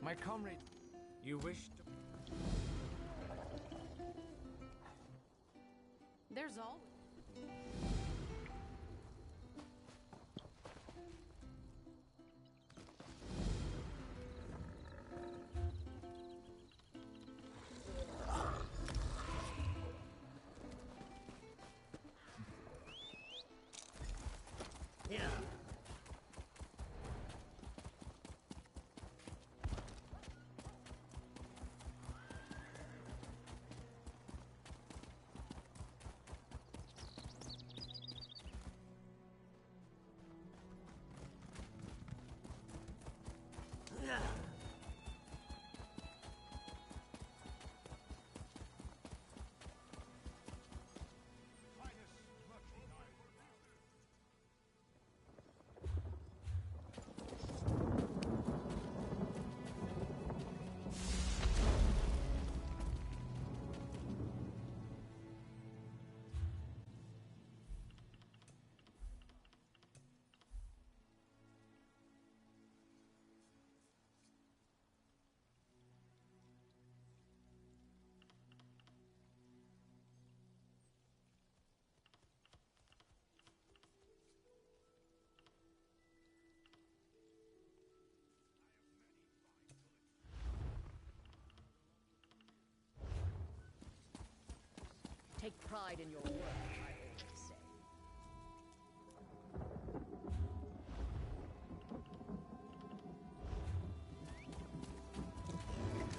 My comrade, you wish to... There's always... Take pride in your work, I always say.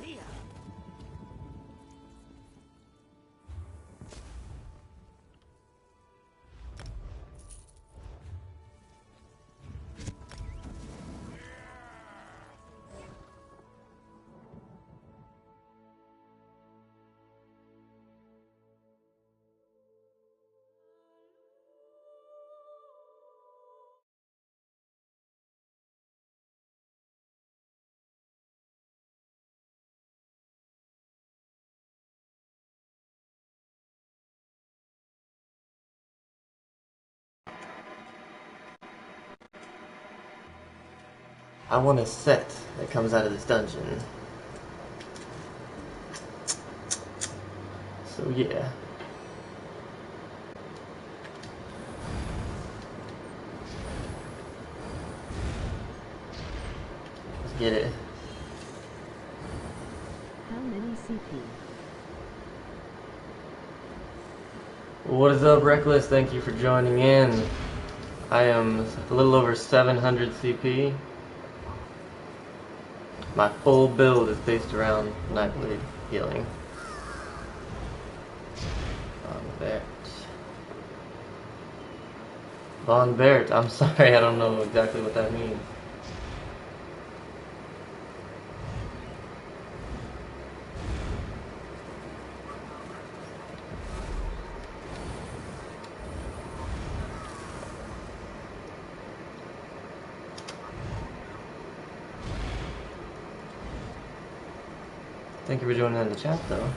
Here! I want a set that comes out of this dungeon. So yeah. Let's get it. How many CP? What is up, Reckless? Thank you for joining in. I am a little over 700 CP. My full build is based around NIGHTBLADE healing. Von Bert. I'm sorry, I don't know exactly what that means. Thank you for joining in the chat, though.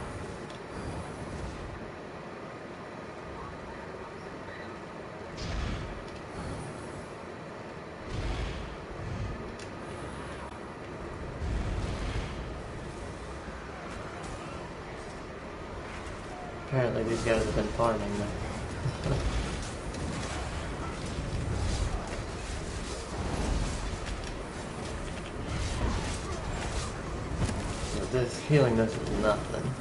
Apparently these guys have been farming though. So this healing does nothing.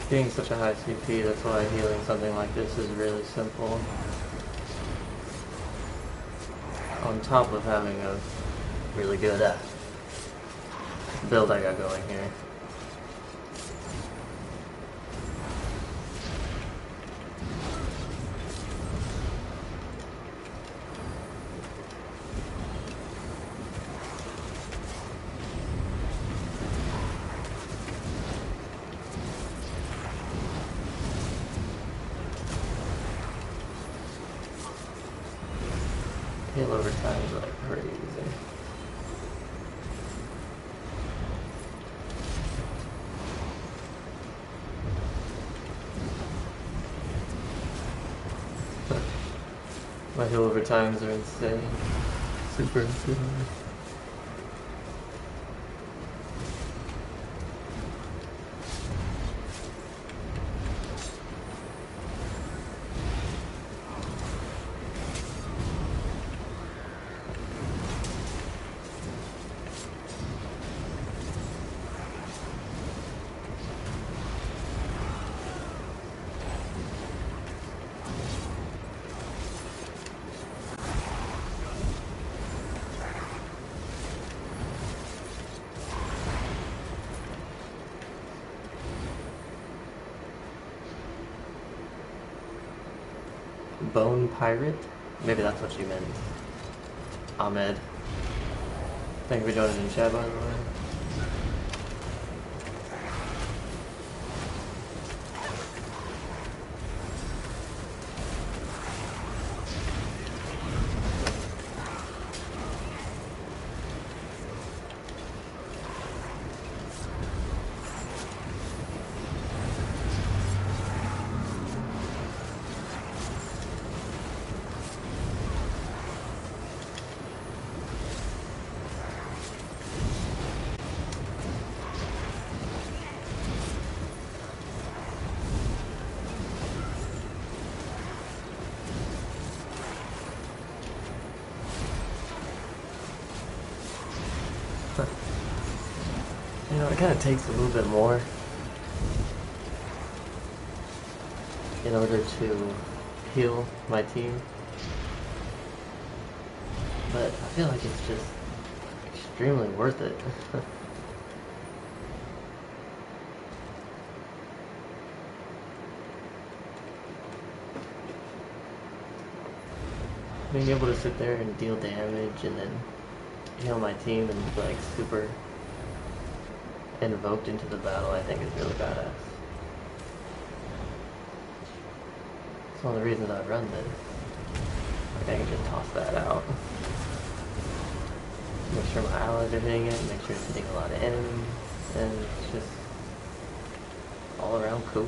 Being such a high CP, that's why healing something like this is really simple. On top of having a really good build I got going here. heal over time is like crazy. My heal over times are insane. Super insane. Bone Pirate? Maybe that's what you meant. Ahmed. Thank you for joining in chat, by the way. You know, it kind of takes a little bit more in order to heal my team, but I feel like it's just extremely worth it. Being able to sit there and deal damage and then heal my team and like super invoked into the battle, I think is really badass. It's one of the reasons I run this. Like I can just toss that out. Make sure my allies are hitting it, make sure it's hitting a lot of enemies, and it's just all around cool.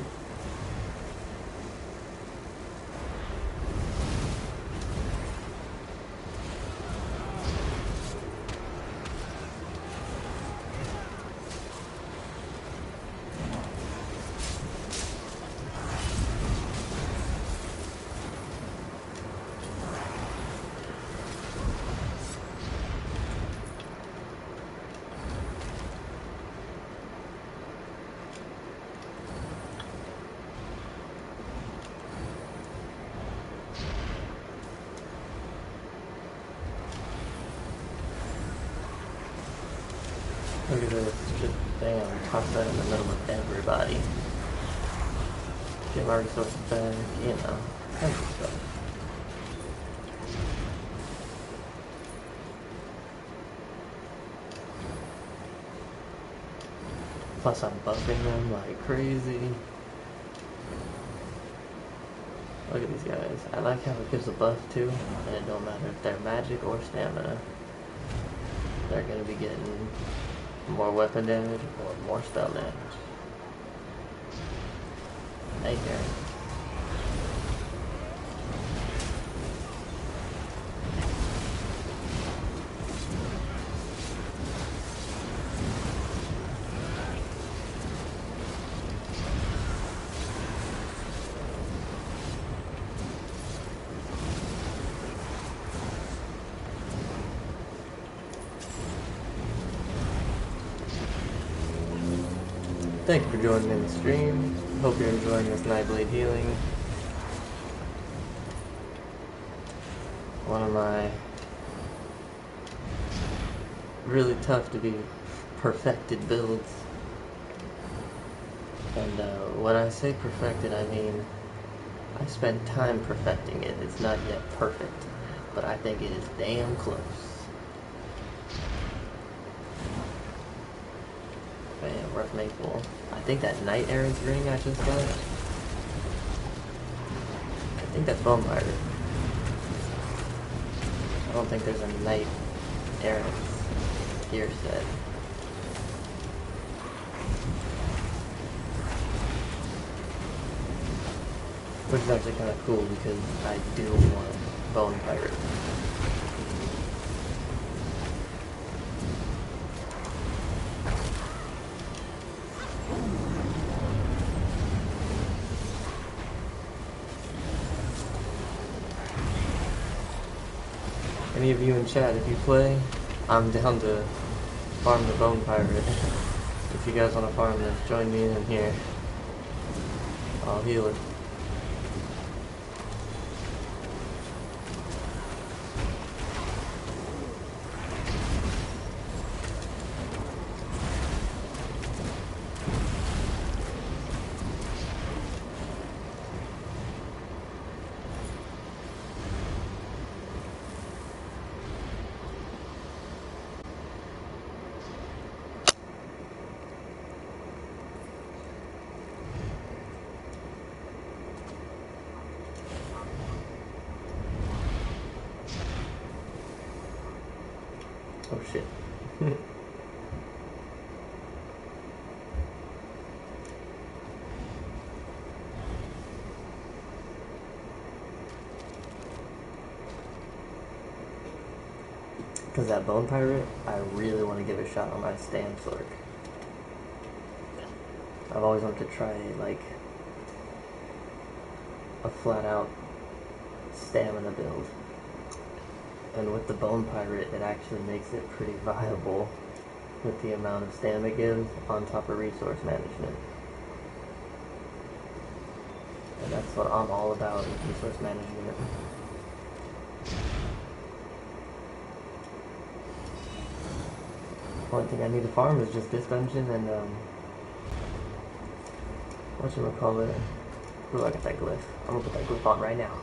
Look at this, just bam, toss that in the middle of everybody. Get my resources back, you know, kind of stuff. Plus I'm buffing them like crazy. Look at these guys. I like how it gives a buff too, and it don't matter if they're magic or stamina. They're gonna be getting more weapon damage or more spell damage. Hey, Gary. Thank you for joining in the stream. Hope you're enjoying this NIGHTBLADE healing. One of my really tough to be perfected builds. And when I say perfected, I mean I spent time perfecting it. It's not yet perfect, but I think it is damn close. Man, rough maple. I think that Knight Errant's ring I just got. I think that's Bone Pirate. I don't think there's a knight errant's gear set. Which is actually kind of cool because I do want Bone Pirate. Any of you in chat, if you play, I'm down to farm the Bone Pirate. If you guys want to farm this, join me in here. I'll heal it. Oh shit. Because that Bone Pirate, I really want to give a shot on my Stam Sork. I've always wanted to try like a flat out stamina build. And with the Bone Pirate, it actually makes it pretty viable with the amount of stamina it gives on top of resource management. And that's what I'm all about, is resource management. One thing I need to farm is just this dungeon and, whatchamacallit. Ooh, I got that glyph. I'm gonna put that glyph on right now.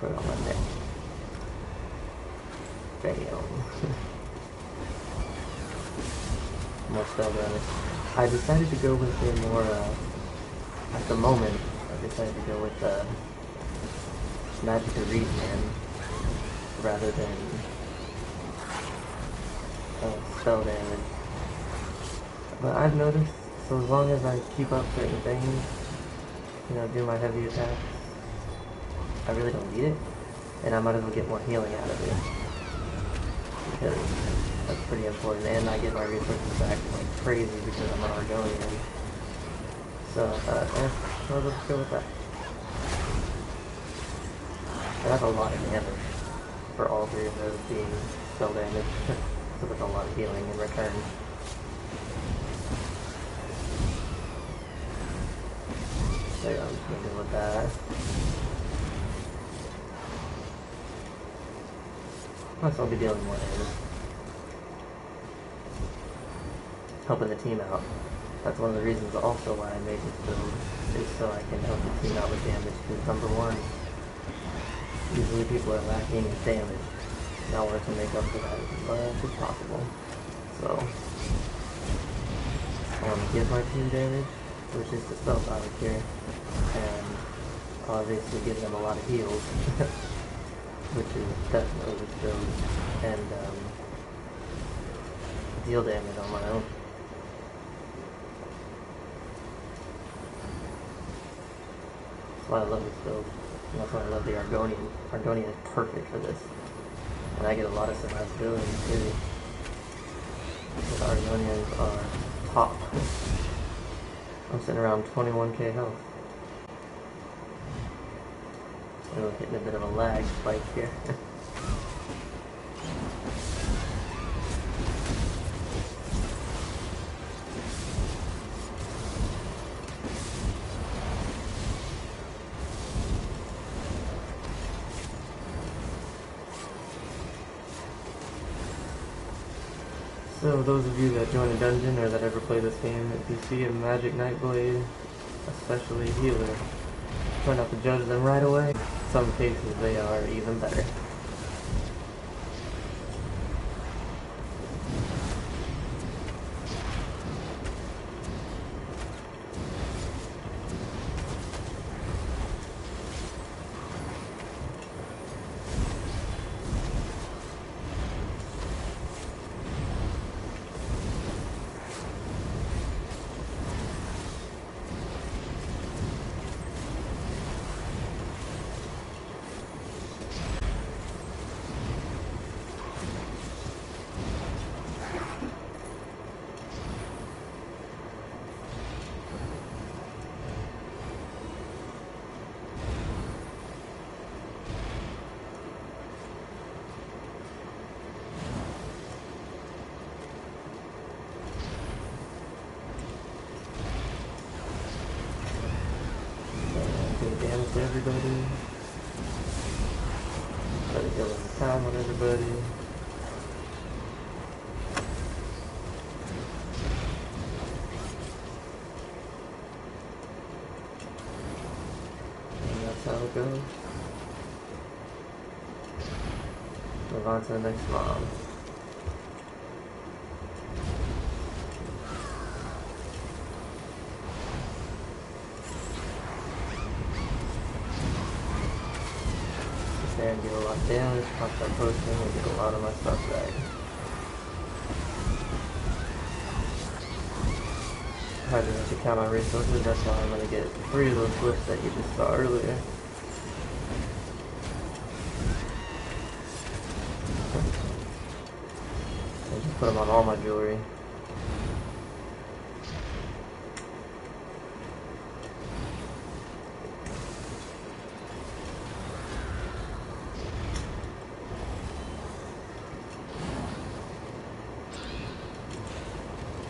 Put it on my neck. Bam. More spell damage. I decided to go with a more, at the moment, I decided to go with, Magic of Read Man, rather than, spell damage. But I've noticed, so as long as I keep up certain things, you know, do my heavy attacks, I really don't need it, and I might as well get more healing out of it, because that's pretty important, and I get my resources back like crazy because I'm an Argonian. So I thought, I'll just go with that. And that's a lot of damage for all three of those being spell damage, so there's a lot of healing in return. So yeah, I'm just gonna go with that. Plus I'll be dealing more damage. Helping the team out. That's one of the reasons also why I made this build, is so I can help the team out with damage, because number one, usually people are lacking in damage. And I wanted to make up for that as much as possible. So, I want to give my team damage, which is the spell power here, and obviously give them a lot of heals. Which is definitely this build, and deal damage on my own. That's why I love this build, and that's why I love the Argonian. Argonian is perfect for this, and I get a lot of survivability too. The Argonians are top. I'm sitting around 21k health. We're hitting a bit of a lag spike here. So those of you that join a dungeon or that ever play this game, if you see a magic NIGHTBLADE, especially healer, try not to judge them right away. In some cases they are even better. everybody. Try to heal every time on everybody. And that's how it goes. Move on to the next mob. There and do a lot of damage, pop that potion, and get a lot of my stuff back. I didn't to count my resources, that's why I'm gonna get 3 of those glyphs that you just saw earlier. And just put them on all my jewelry.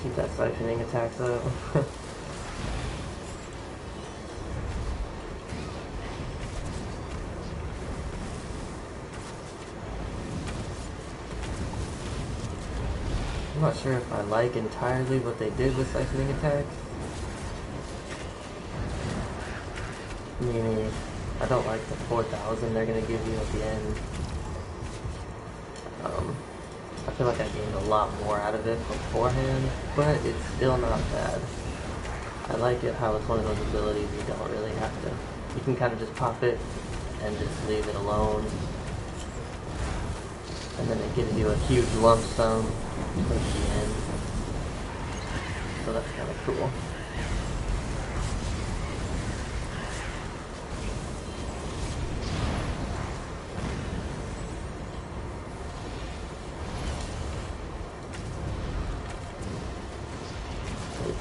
Keep that siphoning attacks up. I'm not sure if I like entirely what they did with siphoning attacks. Meaning, I don't like the 4,000 they're gonna give you at the end. I feel like I gained a lot more out of it beforehand, but it's still not bad. I like it how it's one of those abilities you don't really have to. You can kind of just pop it and just leave it alone. And then it gives you a huge lump sum at the end. So that's kind of cool.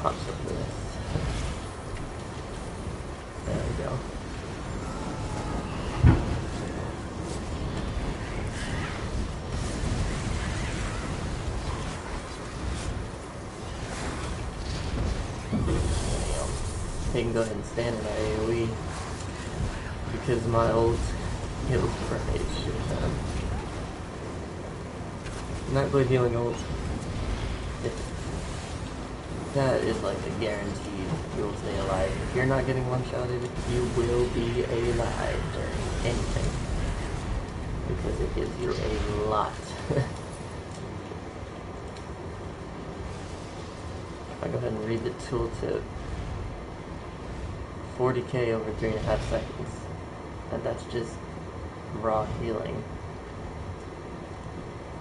Pops up this. There we go. He can go ahead and stand in that AoE because my ult heals for H shit time. NIGHTBLADE healing ult. That is like a guaranteed you will stay alive. If you're not getting one-shotted, you will be alive during anything. Because it gives you a lot. If I go ahead and read the tooltip, 40k over 3.5 seconds. And that's just raw healing.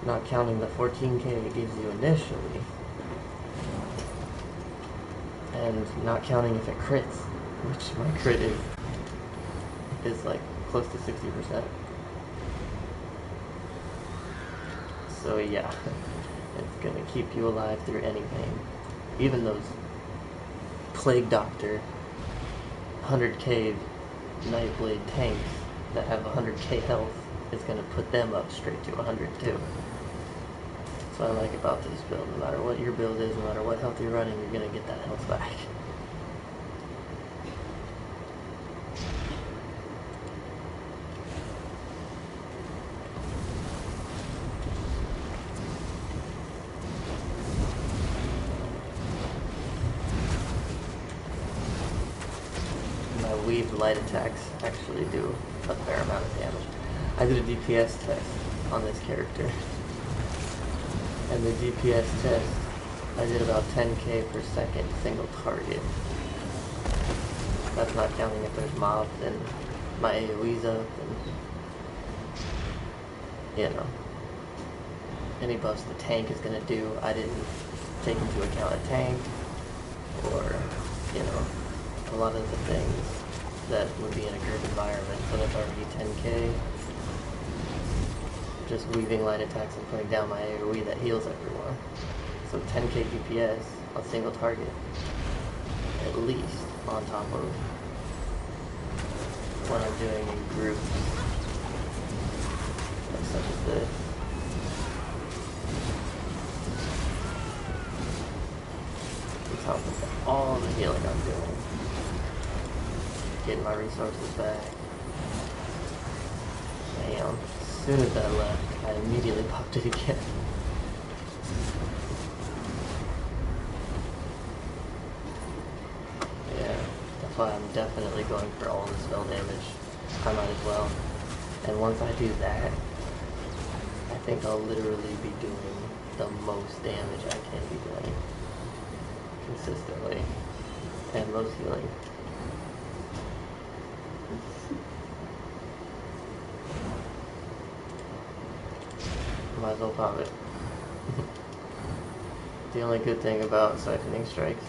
Not counting the 14k it gives you initially. And not counting if it crits, which my crit is like close to 60%. So yeah, it's gonna keep you alive through anything. Even those Plague Doctor 100k NIGHTBLADE tanks that have 100k health is gonna put them up straight to 100 too. That's what I like about this build. No matter what your build is, no matter what health you're running, you're going to get that health back. My weaved light attacks actually do a fair amount of damage. I did a DPS test on this character. And the DPS test, I did about 10k per second single target. That's not counting if there's mobs and my AoE's up and, you know, any buffs the tank is going to do. I didn't take into account a tank or, you know, a lot of the things that would be in a group environment, but it's already 10k. Just weaving light attacks and putting down my AoE that heals everyone. So 10k DPS on single target, at least, on top of what I'm doing in groups, like such as this. On top of all the healing I'm doing, getting my resources back. down. As soon as I left, I immediately popped it again. Yeah, that's why I'm definitely going for all the spell damage. I might as well. And once I do that, I think I'll literally be doing the most damage I can be doing consistently, and most healing. Might as well pop it. The only good thing about siphoning strikes,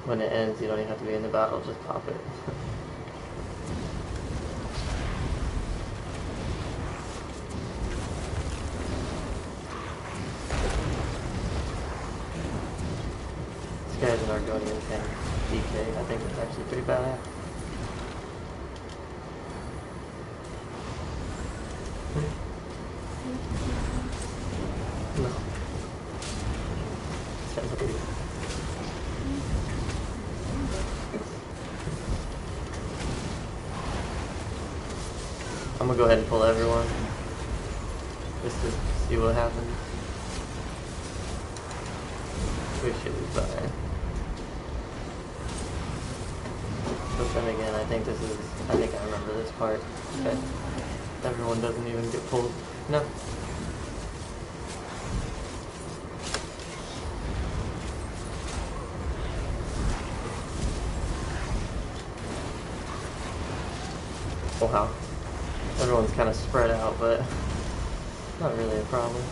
when it ends, you don't even have to be in the battle, just pop it. This guy's an Argonian tank, DK. I think it's actually pretty badass. No. I'm gonna go ahead and pull everyone just to see what happens. We should be fine. But then again, I think I remember this part. Okay. Everyone doesn't even get pulled. No. Oh wow. Everyone's kind of spread out, but not really a problem.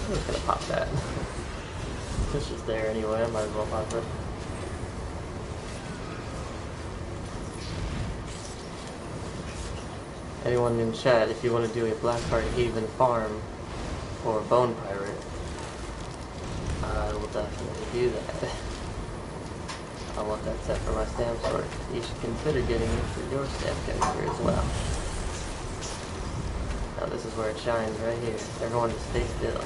I'm just gonna pop that. It's just there anyway, I might as well pop it. Anyone in chat, if you want to do a Blackheart Haven farm or Bone Pirate, I will definitely do that. I want that set for my stamp sword. You should consider getting it for your stamp character as well. Now this is where it shines right here. Everyone just stay still.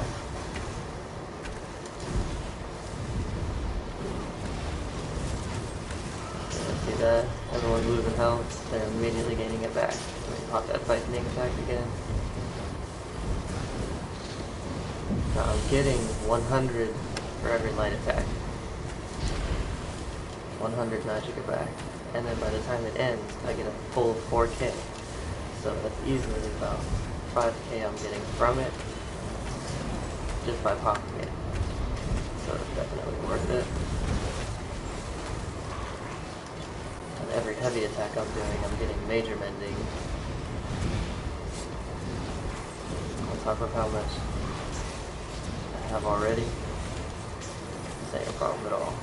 Yeah, see that? Everyone's losing health. They're immediately gaining it back. Let me pop that siphoning attack again. Now I'm getting 100 for every light attack. 100 magic it back, and then by the time it ends, I get a full 4k. So that's easily about 5k I'm getting from it, just by popping it. So it's definitely worth it. And every heavy attack I'm doing, I'm getting major mending. On top of how much I have already, this ain't a problem at all.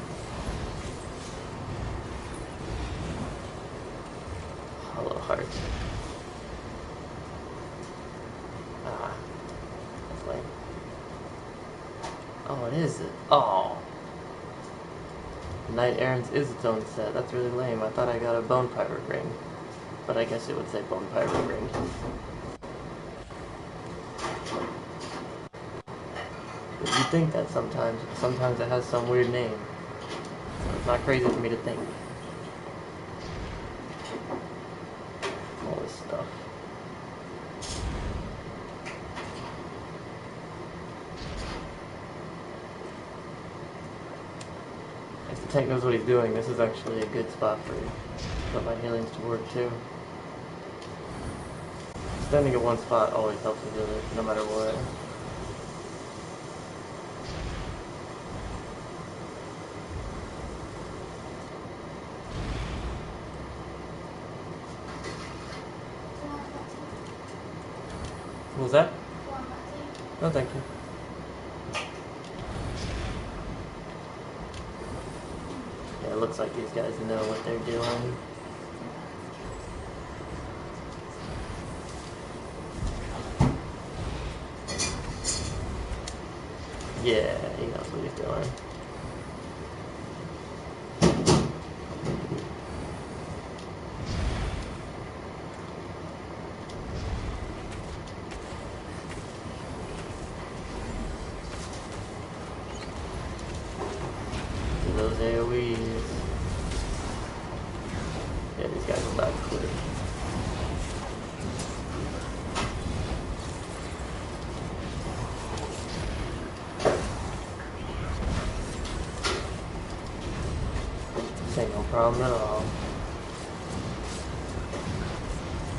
Hollow heart. Ah. That's lame. Oh, it is it. Oh. Knight Errant's is its own set. That's really lame. I thought I got a Bone Pirate ring. But I guess it would say Bone Pirate ring. You think that sometimes. Sometimes it has some weird name. So it's not crazy for me to think. All this stuff. If the tank knows what he's doing, this is actually a good spot for put my healings to work too. Standing at one spot always helps with it, no matter what. What was that? No, thank you. Yeah, it looks like these guys know what they're doing. Yeah, he knows what he's doing. Those AoEs. Yeah, these guys allowed to quit. This ain't no problem at all.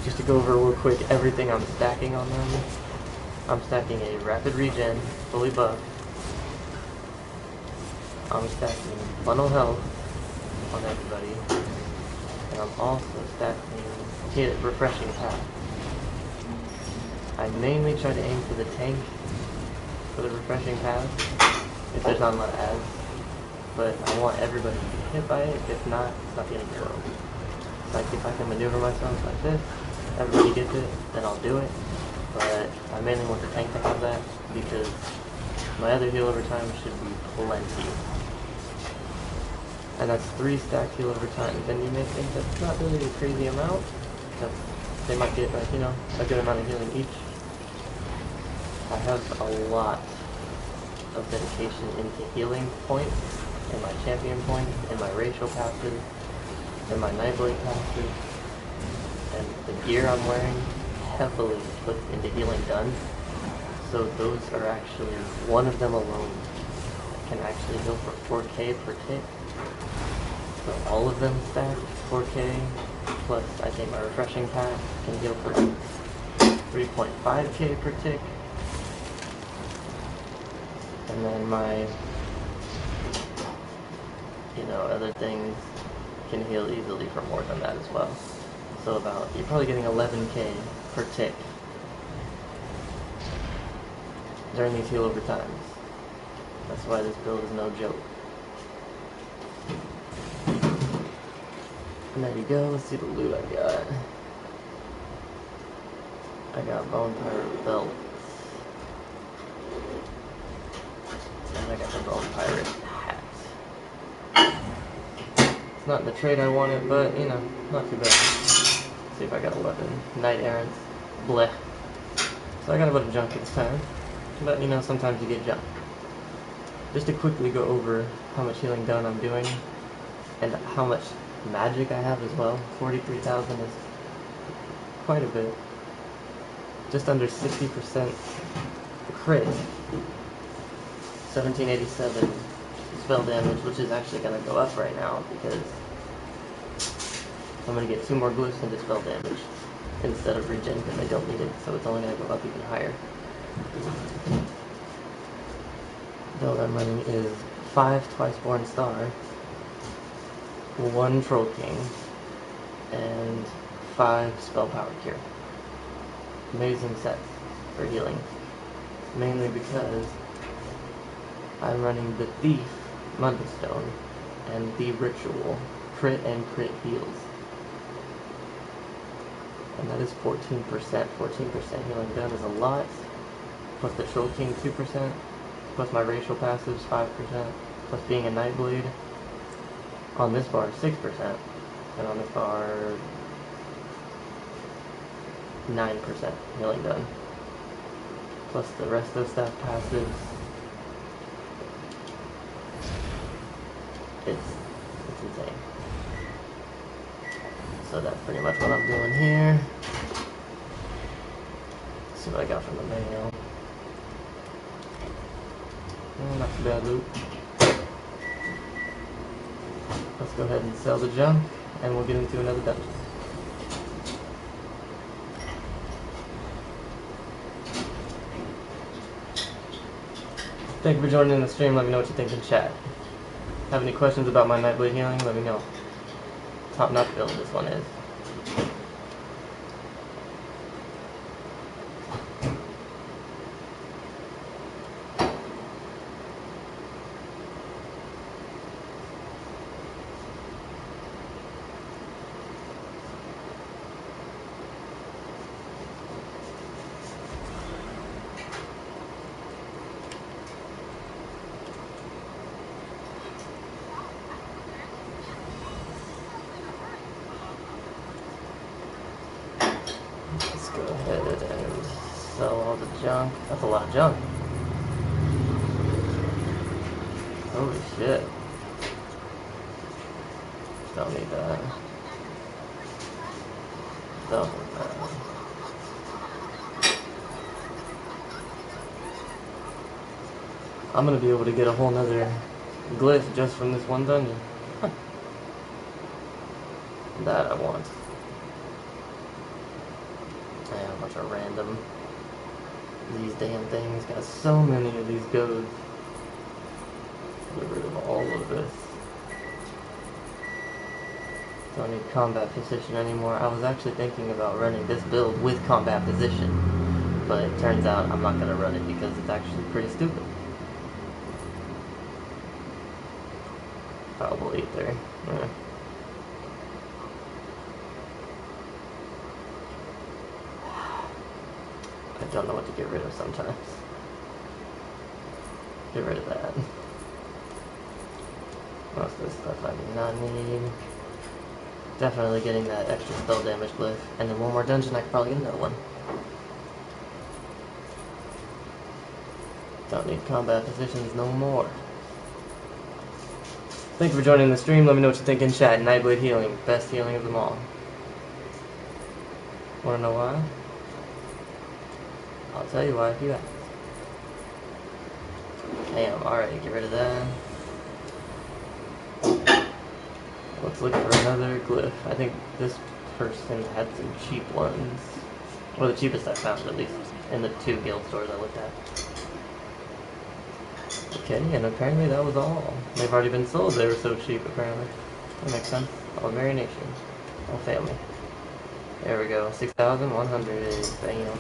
Just to go over real quick everything I'm stacking on them. I'm stacking a rapid regen, fully buffed. I'm stacking funnel health on everybody. And I'm also stacking hit refreshing path. I mainly try to aim for the tank for the refreshing path, if there's not a lot of ads. But I want everybody to be hit by it. If not, it's not getting through. Like if I can maneuver myself like this, everybody gets it, then I'll do it. But I mainly want the tank to have that because my other heal over time should be plenty. And that's 3 stacked heal over time. And you may think that's not really a crazy amount, because they might get like, you know, a good amount of healing each. I have a lot of dedication into healing points, in my champion points, in my racial passes, in my Nightblade passes, and the gear I'm wearing heavily puts into healing done. So those are actually, one of them alone can actually heal for 4k per tick. So all of them stacked 4k, plus I think my refreshing pack can heal for 3.5k per tick. And then my, you know, other things can heal easily for more than that as well. So about, you're probably getting 11k per tick during these heal over times. That's why this build is no joke. And there you go, let's see the loot I got. I got Bone Pirate Belt. And I got the Bone Pirate hat. It's not the trade I wanted, but, you know, not too bad. Let's see if I got a weapon. Knight Errant. Blech. So I got a bunch of junk this time. But, you know, sometimes you get junk. Just to quickly go over how much healing done I'm doing, and how much magic I have as well. 43,000 is quite a bit. Just under 60% crit. 1787 spell damage, which is actually going to go up right now because I'm going to get 2 more glyphs into spell damage instead of regen because I don't need it, so it's only going to go up even higher. Build I'm running is 5 Twiceborn Star, 1 Troll King, and 5 Spell Power Cure. Amazing sets for healing. Mainly because I'm running the Thief, Mundstone, and the Ritual, crit and crit heals. And that is 14%. 14% healing done is a lot. Plus the Troll King 2%. Plus my racial passives 5%, plus being a Nightblade. On this bar 6%, and on this bar 9% healing done. Plus the rest of the staff passives. It's insane. So that's pretty much what I'm doing here. Let's see what I got from the mail. Not too bad loot. Let's go ahead and sell the junk, and we'll get into another dungeon. Thank you for joining in the stream. Let me know what you think in chat. Have any questions about my Nightblade healing? Let me know. Top notch build this one is. Let's go ahead and sell all the junk. That's a lot of junk. Holy shit. Don't need that. Double that. I'm gonna be able to get a whole nother glyph just from this one dungeon. That I want. And a bunch of random. These damn things got so many of these goads. Get rid of all of this. Don't need combat position anymore. I was actually thinking about running this build with combat position, but it turns out I'm not gonna run it because it's actually pretty stupid. Probable ether. Yeah. I don't know what to get rid of sometimes. Get rid of that. Most of this stuff I do not need. Definitely getting that extra spell damage glyph. And then one more dungeon, I could probably get another one. Don't need combat positions no more. Thank you for joining the stream. Let me know what you think in chat. NIGHTBLADE healing. Best healing of them all. Wanna know why? I'll tell you why if you ask. Damn, alright, get rid of that. Let's look for another glyph. I think this person had some cheap ones. Or the cheapest I found, at least. In the 2 guild stores I looked at. Okay, and apparently that was all. They've already been sold. They were so cheap, apparently. That makes sense. Oh, Mary Nation. Oh, family. There we go. 6,100. Bam.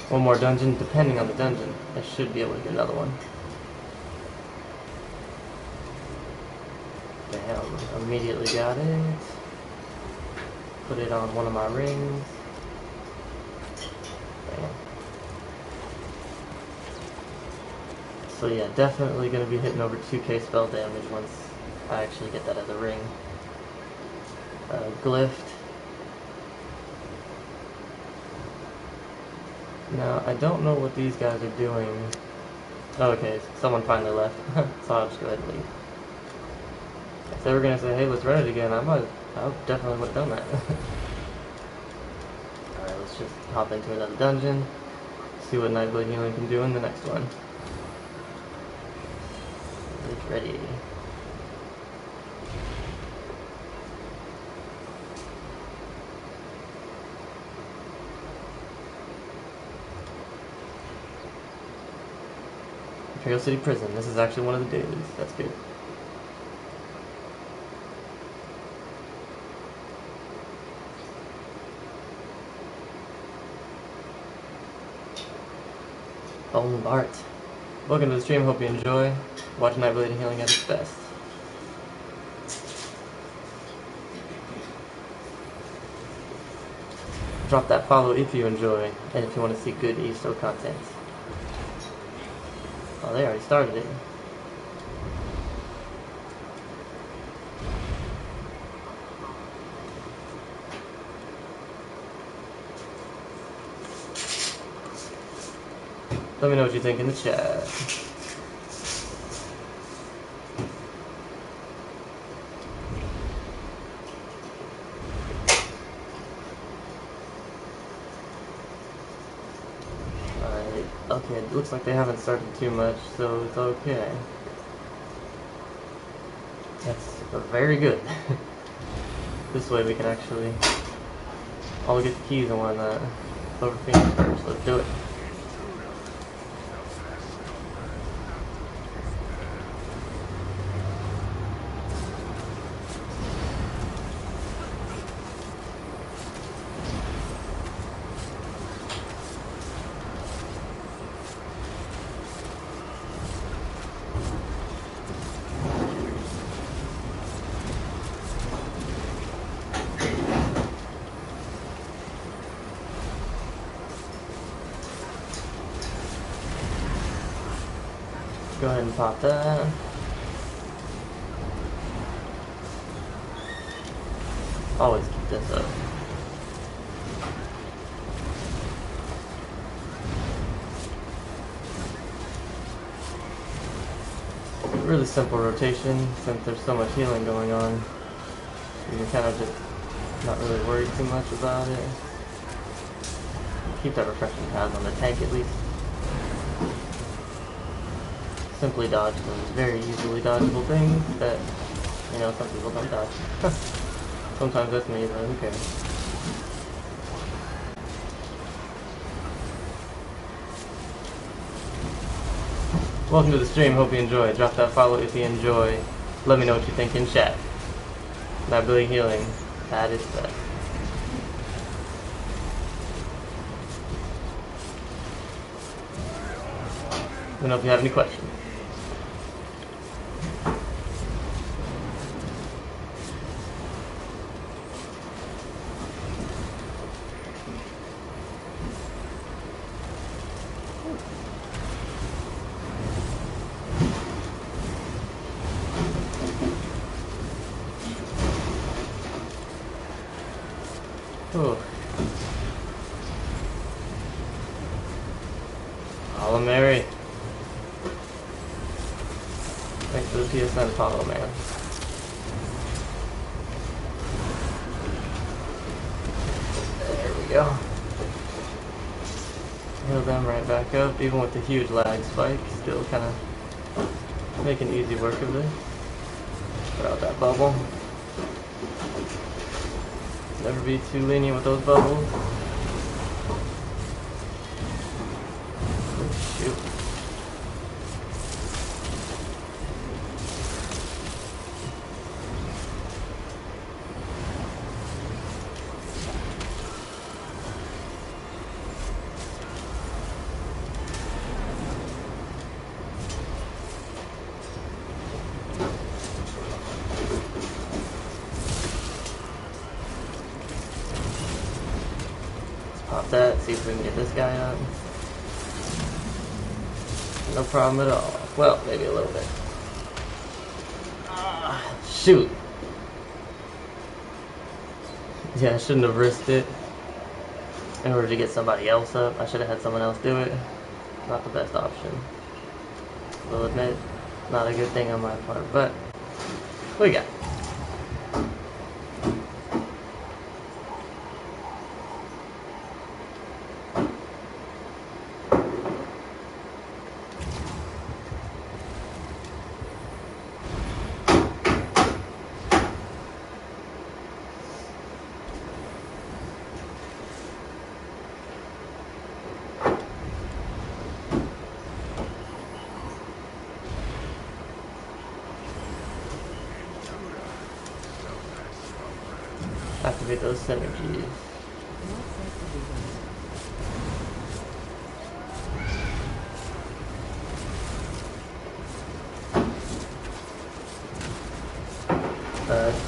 One more dungeon, depending on the dungeon. I should be able to get another one. Damn, immediately got it. Put it on one of my rings. Damn. So yeah, definitely going to be hitting over 2k spell damage once I actually get that as a ring. Glyphed. Now, I don't know what these guys are doing. Oh, okay, someone finally left, so I'll just go ahead and leave. If they were going to say, hey, let's run it again, I definitely would have done that. Alright, let's just hop into another dungeon, see what NIGHTBLADE healing can do in the next one. It's ready. Imperial City Prison. This is actually one of the dailies. That's good. Bone Bart. Welcome to the stream. Hope you enjoy. Watch NIGHTBLADE healing at its best. Drop that follow if you enjoy, and if you want to see good ESO content. Oh, they already started it. Let me know what you think in the chat. Okay, it looks like they haven't started too much, so it's okay. That's very good. This way we can actually all get the keys and whatnot. Over Phoenix first, let's do it. Go ahead and pop that. Always keep this up. Really simple rotation since there's so much healing going on. You can kind of just Not really worried too much about it. Keep that refreshing pads on the tank at least. Simply dodge those very easily dodgeable things that, you know, some people don't dodge. Sometimes that's me, but who cares? Welcome to the stream, hope you enjoy. Drop that follow if you enjoy. Let me know what you think in chat. NIGHTBLADE healing, that is best. Let me know if you have any questions. Ooh. Follow Mary. Thanks for the PSN follow, man. There we go. Heal them right back up, even with the huge lag spike. Still kind of making easy work of it. Put out that bubble. Never be too lenient with those bubbles. Shoot. Pop that, see if we can get this guy up. No problem at all. Well, maybe a little bit. Shoot! Yeah, I shouldn't have risked it in order to get somebody else up. I should have had someone else do it. Not the best option. Will admit, not a good thing on my part, but what we got? Activate those synergies.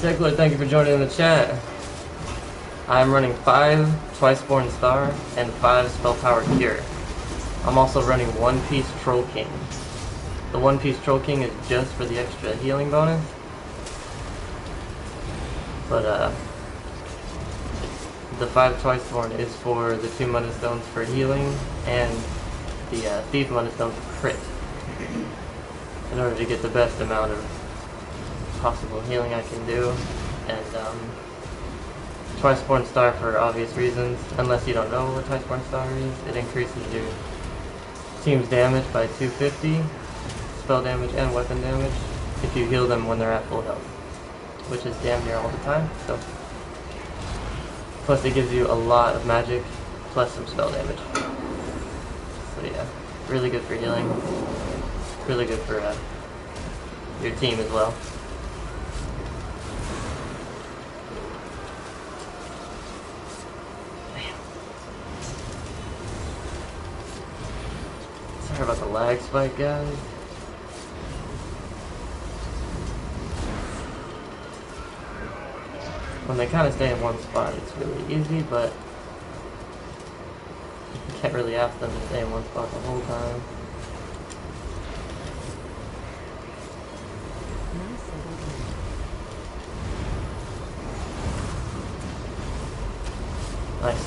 Tickler, thank you for joining in the chat. I'm running 5 Twice-Born Star and 5 Spell Power Cure. I'm also running One Piece Troll King. The One Piece Troll King is just for the extra healing bonus. But the 5 Twice-Born is for the 2 Mana Stones for healing and the Thief Mana Stone for crit. In order to get the best amount of possible healing I can do. And Twice-Born Star for obvious reasons. Unless you don't know what Twice-Born Star is, it increases your team's damage by 250, spell damage and weapon damage, if you heal them when they're at full health, which is damn near all the time. So, plus it gives you a lot of magic, plus some spell damage. So yeah, really good for healing, really good for your team as well. Sorry about the lag spike, guys. When they kind of stay in one spot, it's really easy, but you can't really ask them to stay in one spot the whole time. Nice.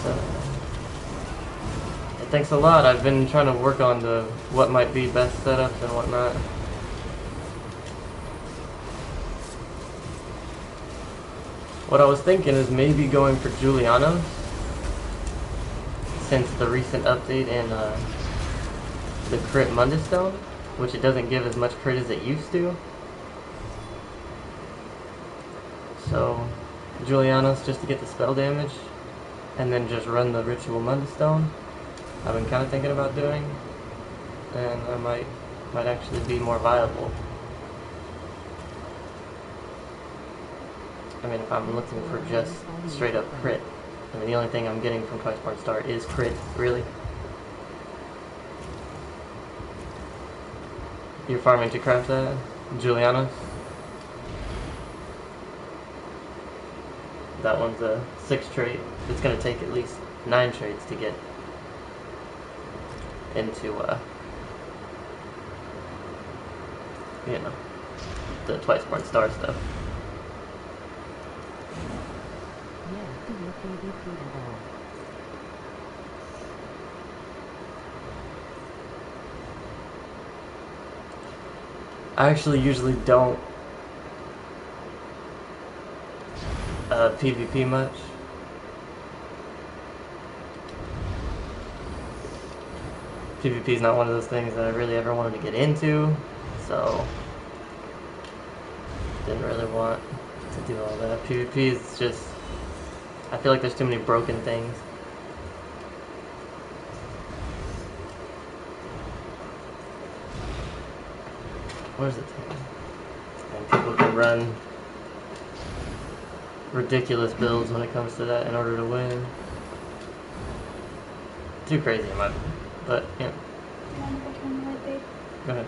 Thanks a lot. I've been trying to work on the what might be best setups and whatnot. What I was thinking is maybe going for Julianos, since the recent update in the crit Mundus Stone, which it doesn't give as much crit as it used to. So Julianos just to get the spell damage, and then just run the ritual Mundus Stone. I've been kind of thinking about doing, and I might actually be more viable. I mean, if I'm looking for just straight up crit, I mean the only thing I'm getting from Twice Born Star is crit, really. You're farming to craft that, Julianos? That one's a 6 trait. It's gonna take at least 9 traits to get into you know, the Twice Born Star stuff. I actually usually don't PvP much. PvP is not one of those things that I really ever wanted to get into, so didn't really want to do all that. PvP is just, I feel like there's too many broken things. Where's the thing? And people can run ridiculous builds when it comes to that in order to win. Too crazy in my opinion, but yeah. Go ahead.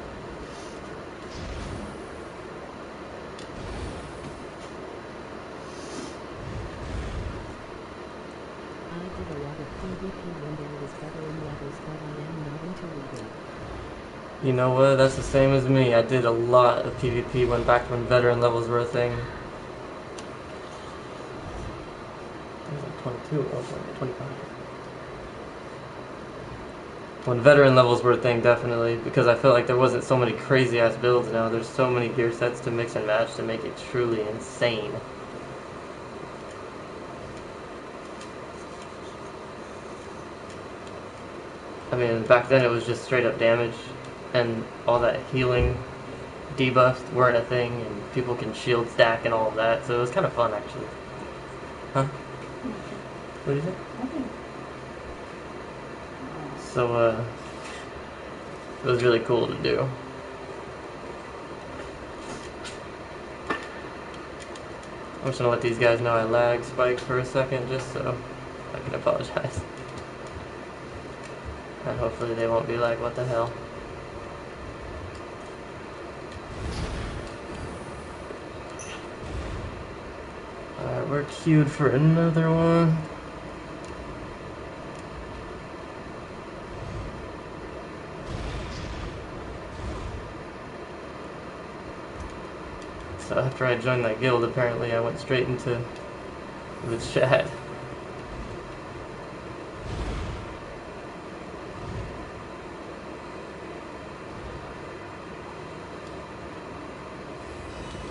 I did a lot of PvP when there was veteran levels, but I am not into leading. You know what? That's the same as me. I did a lot of PvP back when veteran levels were a thing. I was like 22 or 25. When veteran levels were a thing, definitely, because I felt like there wasn't so many crazy ass builds now. There's so many gear sets to mix and match to make it truly insane. I mean, back then it was just straight up damage, and all that healing debuffs weren't a thing, and people can shield stack and all of that, so it was kind of fun actually. Huh? What did you say? So, it was really cool to do. I'm just gonna let these guys know I lag spike for a second, just so I can apologize. And hopefully they won't be like, what the hell? Alright, we're queued for another one. So after I joined that guild, apparently I went straight into the chat.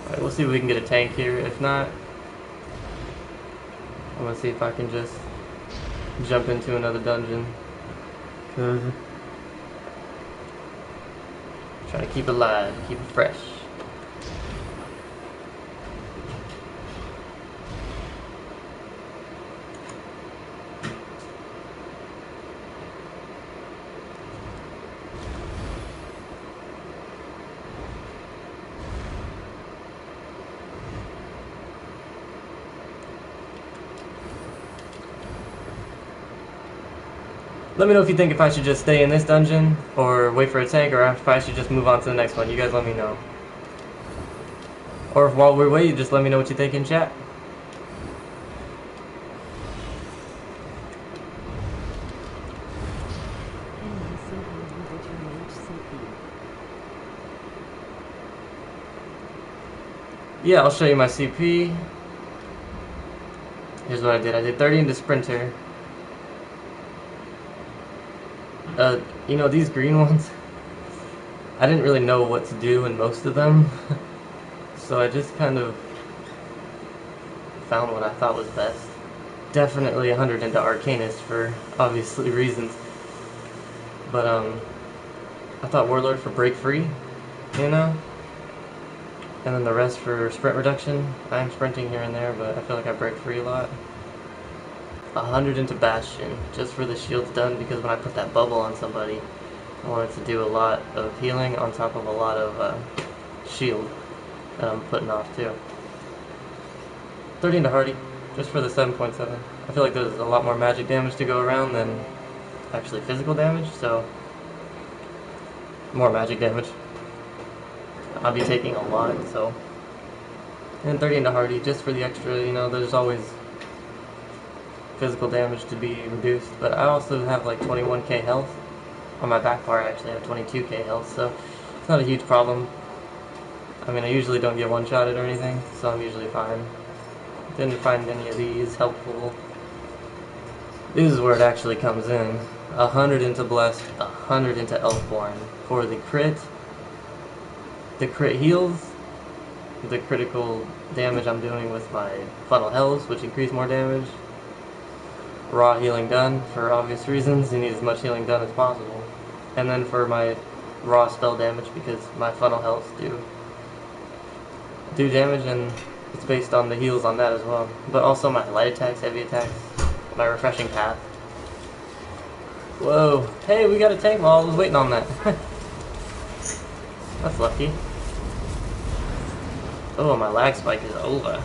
Alright, we'll see if we can get a tank here. If not, I'm gonna see if I can just jump into another dungeon. Cause I'm trying to keep it alive, keep it fresh. Let me know if you think if I should just stay in this dungeon, or wait for a tank, or if I should just move on to the next one. You guys let me know. Or if while we're waiting, just let me know what you think in chat. Yeah, I'll show you my CP. Here's what I did. I did 30 into Sprinter. You know, these green ones, I didn't really know what to do in most of them. So I just kind of found what I thought was best. Definitely 100 into Arcanist for obviously reasons. But I thought Warlord for break free, you know? And then the rest for sprint reduction. I am sprinting here and there, but I feel like I break free a lot. 100 into Bastion, just for the shields done, because when I put that bubble on somebody, I wanted to do a lot of healing on top of a lot of shield that I'm putting off too. 30 into Hardy, just for the 7.7. I feel like there's a lot more magic damage to go around than actually physical damage, so more magic damage. I'll be taking a lot, so. And 30 into Hardy, just for the extra, you know, there's always physical damage to be reduced, but I also have like 21k health. On my back bar I actually have 22k health, so it's not a huge problem. I mean, I usually don't get one-shotted or anything, so I'm usually fine. Didn't find any of these helpful. This is where it actually comes in. 100 into Blessed, 100 into Elfborn. For the crit heals, the critical damage I'm doing with my funnel hells, which increase more damage. Raw healing done, for obvious reasons, you need as much healing done as possible. And then for my raw spell damage, because my funnel health do damage, and it's based on the heals on that as well. But also my light attacks, heavy attacks, my refreshing path. Whoa, hey, we got a tank wall, I was waiting on that. That's lucky. Oh, my lag spike is over.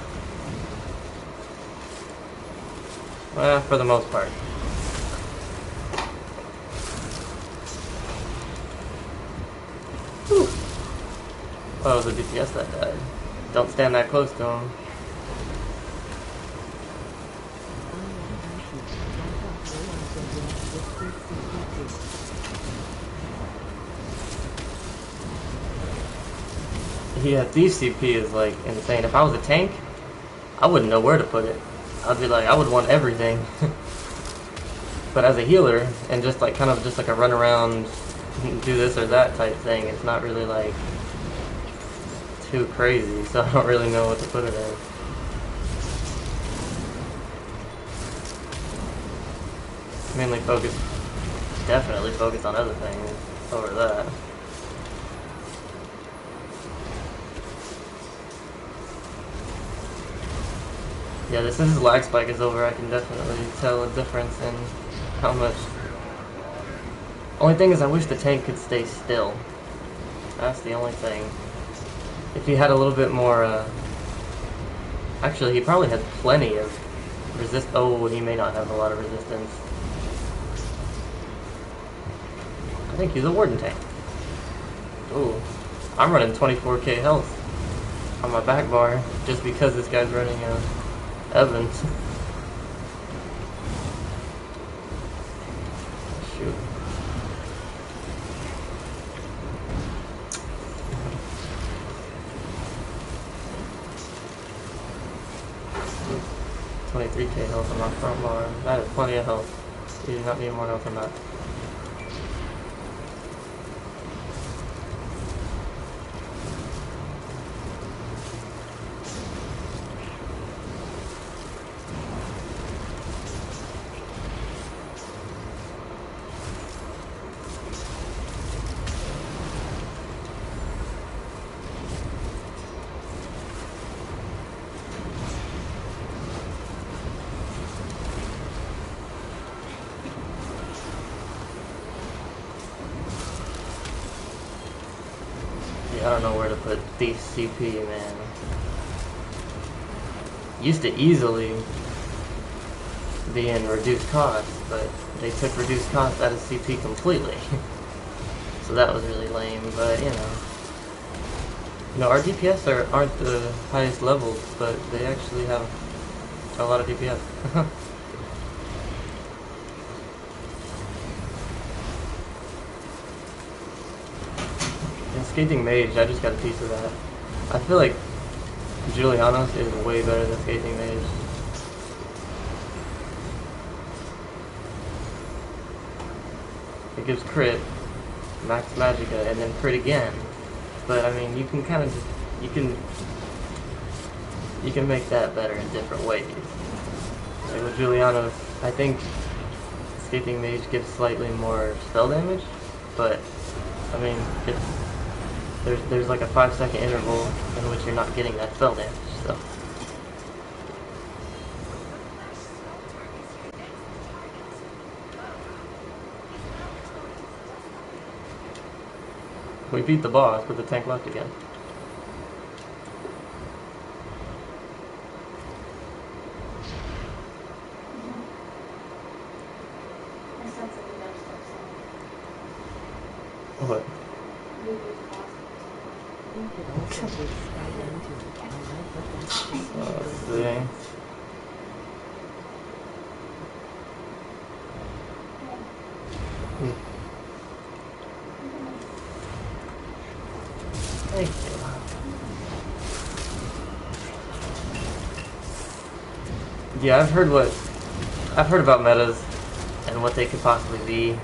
Well, for the most part. Whew. Oh, it was a DPS that died. Don't stand that close to him. Yeah, DCP is like insane. If I was a tank, I wouldn't know where to put it. I'd be like, I would want everything. But as a healer, and just like kind of just like a run around, do this or that type thing, it's not really like too crazy, so I don't really know what to put it in. Mainly definitely focus on other things over that. Yeah, as soon as lag spike is over, I can definitely tell a difference in how much. Only thing is, I wish the tank could stay still. That's the only thing. If he had a little bit more, actually, he probably had plenty of resist. Oh, he may not have a lot of resistance. I think he's a Warden tank. Ooh, I'm running 24k health on my back bar just because this guy's running Evans. Shoot. $23k health on my front bar. That is plenty of health. You do not need more health than that. I don't know where to put DCP, man. Used to easily be in reduced cost, but they took reduced cost out of CP completely. So that was really lame, but you know, our DPS aren't the highest levels, but they actually have a lot of DPS. Scathing Mage, I just got a piece of that. I feel like Julianos is way better than Scathing Mage. It gives crit, max magicka, and then crit again. But I mean, you can kind of just, you can make that better in different ways. Like with Juliano's, I think Escaping Mage gives slightly more spell damage, but I mean, there's like a 5-second interval in which you're not getting that spell damage, so. We beat the boss with the tank left again. What? You could also give Skyline to it. I like what that's See? Thank you. Yeah, I've heard about metas and what they could possibly be.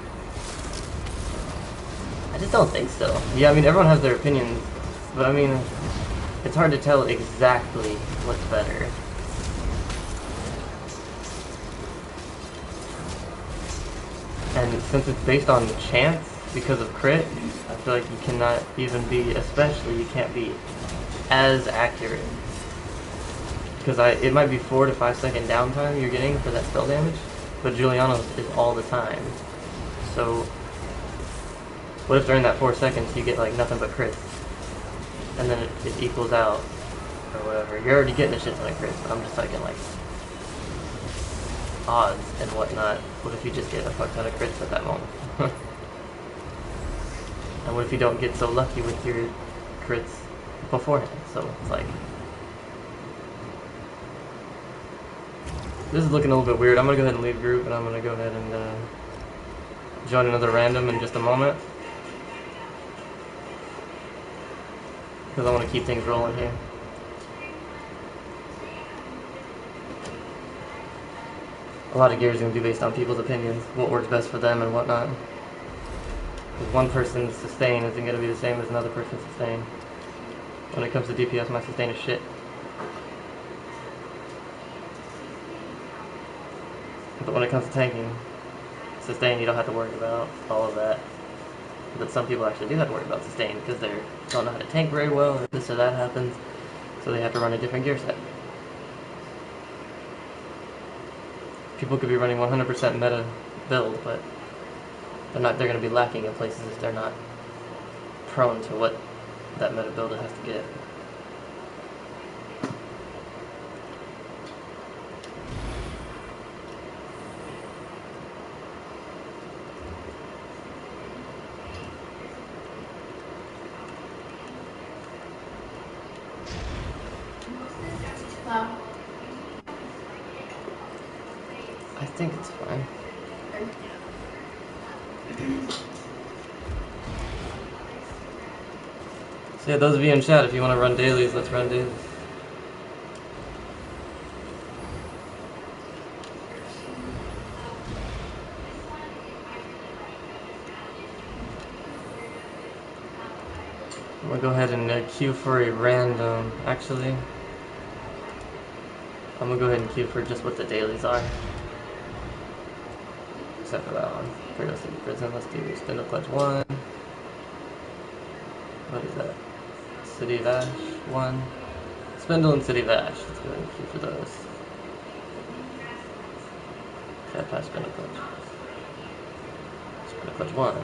I just don't think so. Yeah, I mean, everyone has their opinions, but I mean, it's hard to tell exactly what's better. And since it's based on chance because of crit, I feel like you cannot even be, especially you can't be as accurate. Because it might be 4 to 5 second downtime you're getting for that spell damage, but Juliano's is all the time. So what if during that 4 seconds you get like nothing but crits, and then it equals out or whatever? You're already getting a shit ton of crits, but I'm just talking like odds and whatnot. What if you just get a fuck ton of crits at that moment? And what if you don't get so lucky with your crits beforehand? So it's like, this is looking a little bit weird. I'm gonna go ahead and leave group, and I'm gonna go ahead and join another random in just a moment, because I want to keep things rolling here. A lot of gear is going to be based on people's opinions, what works best for them and whatnot. Because one person's sustain isn't going to be the same as another person's sustain. When it comes to DPS, my sustain is shit. But when it comes to tanking, sustain, you don't have to worry about all of that. But some people actually do have to worry about sustain because they don't know how to tank very well, or this or that happens, so they have to run a different gear set. People could be running 100% meta build, but they're going to be lacking in places if they're not prone to what that meta builder has to get. I think it's fine. So yeah, those of you in chat, if you want to run dailies, let's run dailies. I'm gonna go ahead and queue for a random, actually. I'm gonna go ahead and queue for just what the dailies are. Except for that one. Curiosity Prison, let's do Spindle Clutch 1. What is that? City of Ash 1. Spindle and City of Ash. Let's go ahead and queue for those. Cat Pass Spindle Clutch. Spindle Clutch 1.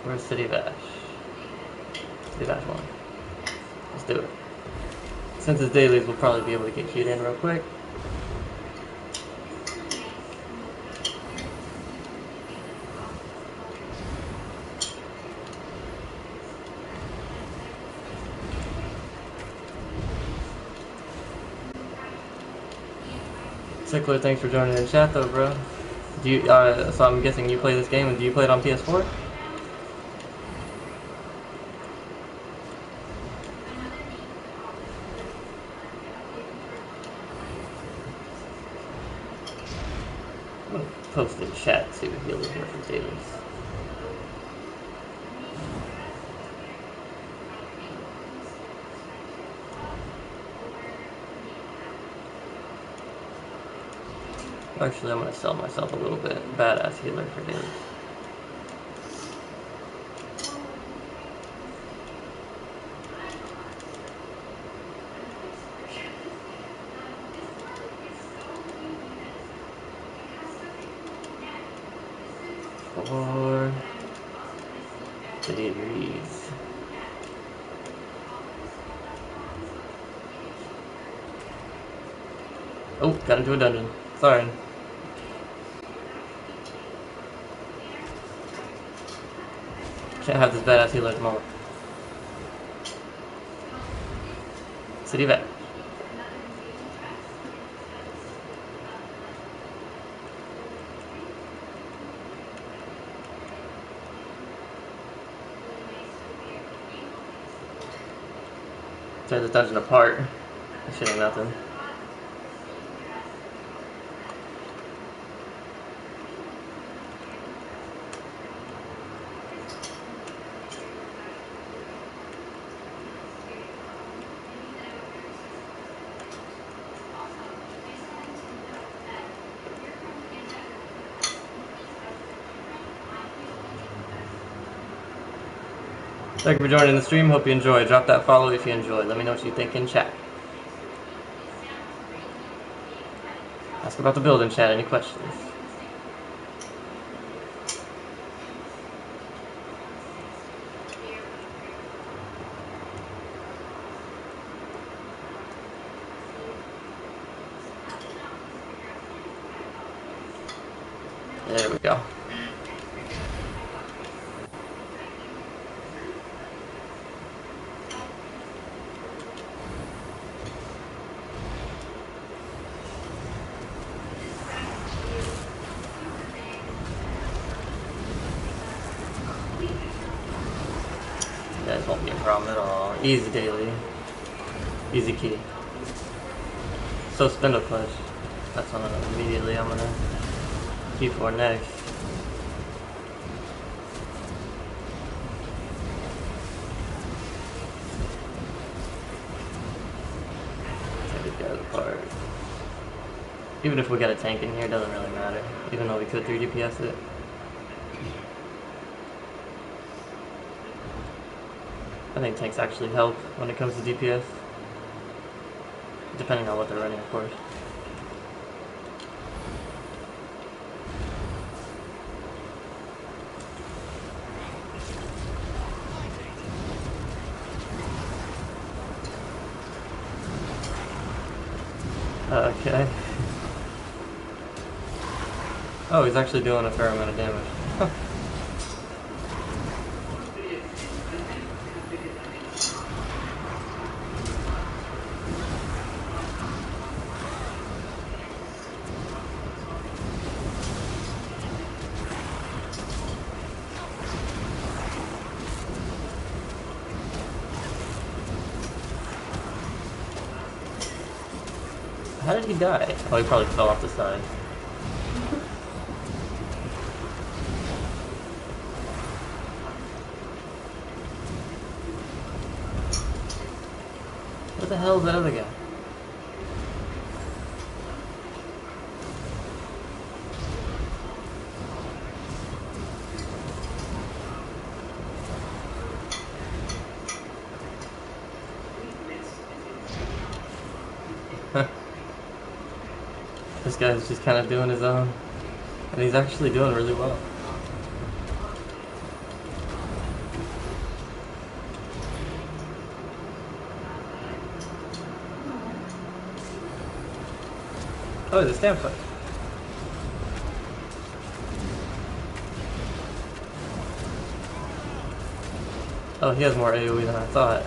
Where's City of Ash? City of Ash 1. Let's do it. Since it's dailies, we'll probably be able to get queued in real quick. Sickler, thanks for joining in chat though, bro. Do you, so I'm guessing you play this game, and do you play it on PS4? I'm gonna post in chat too, he'll be here for dailies. Actually, I'm gonna sell myself a little bit. Badass healer for dailies. For dailies. Oh, got into a dungeon. Sorry. Can't have this badass healer at the moment. City vet. Tear this dungeon apart. This shit ain't nothing. Thank you for joining the stream. Hope you enjoy. Drop that follow if you enjoy. Let me know what you think in chat. Ask about the build in chat. Any questions? There we go. Guys won't be a problem at all. Easy daily. Easy key. So spindle clutch. That's one immediately I'm gonna key for next. Take these guys apart. Even if we got a tank in here, it doesn't really matter. Even though we could 3 DPS it. I think tanks actually help when it comes to DPS. Depending on what they're running, of course. Okay. Oh, he's actually doing a fair amount of damage. How did he die? Oh, he probably fell off the side. What the hell is that other guy? This guy's just kind of doing his own, and he's actually doing really well. Oh, he's a stamp fight. Oh, he has more AoE than I thought.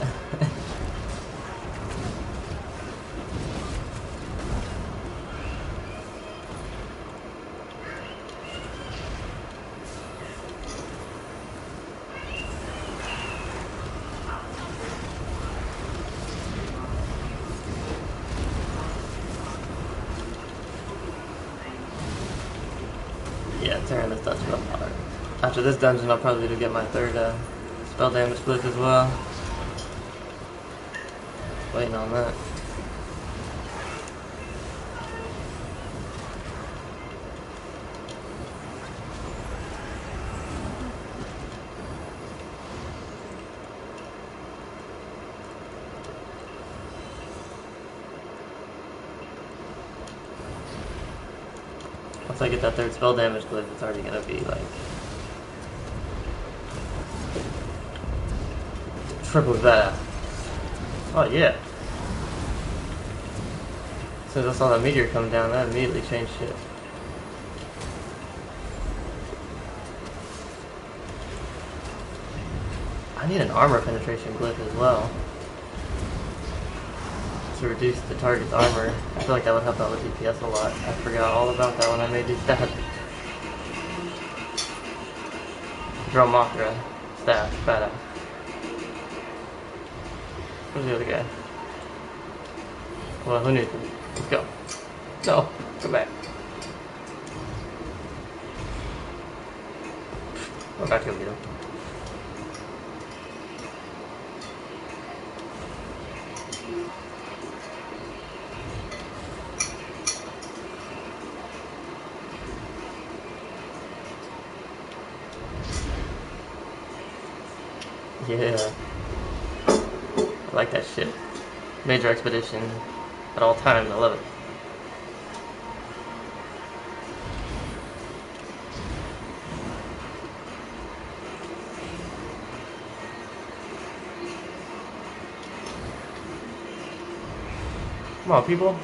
Yeah, tearing this dungeon apart. After this dungeon, I'll probably get my third spell damage split as well. Waiting on that. Once I get that third spell damage glyph, it's already gonna be like triple that. Oh yeah. As soon as I saw that meteor come down, that immediately changed shit. I need an armor penetration glyph as well to reduce the target's armor. I feel like that would help out with DPS a lot. I forgot all about that when I made these stats. Dromothra staff, badass. Where's the other guy? Well, who needs him? Let's go. No, come back. We're about to go get him. Yeah. I like that shit. Major expedition at all times, I love it. Come on, people.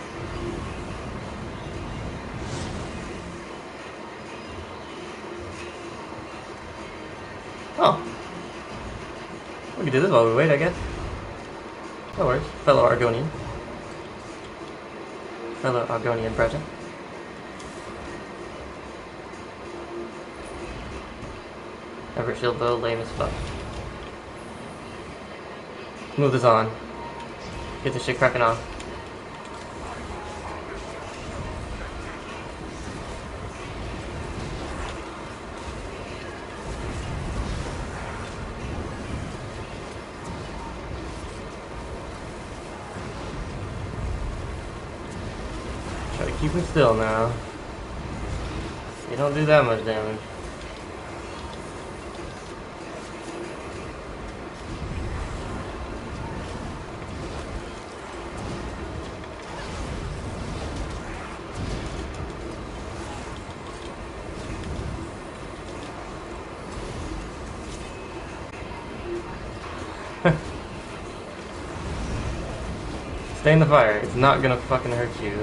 Oh. We can do this while we wait, I guess. No worries. Fellow Argonian. Fellow Argonian present. Ever shield bow, lame as fuck. Move this on. Get this shit cracking on. Try to keep him still now. You don't do that much damage. Stay in the fire. It's not gonna fucking hurt you.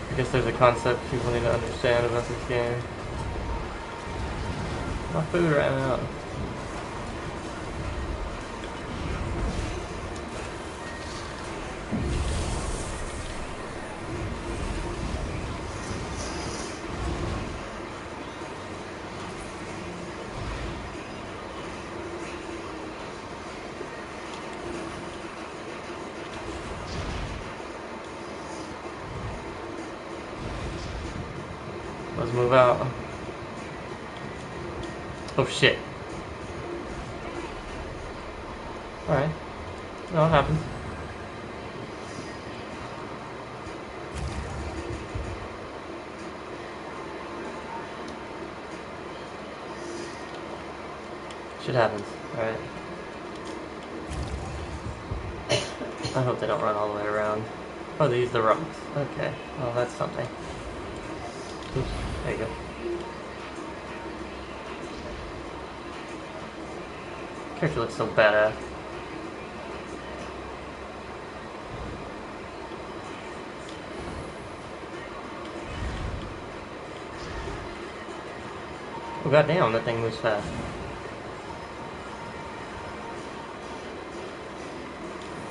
I guess there's a concept people need to understand about this game. My food ran out. Let's move out. Oh shit. Alright. No, it happens. Shit happens. Alright. I hope they don't run all the way around. Oh, they use the rocks. Okay. Well, that's something. Oops. There you go. Character looks so badass. Oh goddamn, that thing moves fast.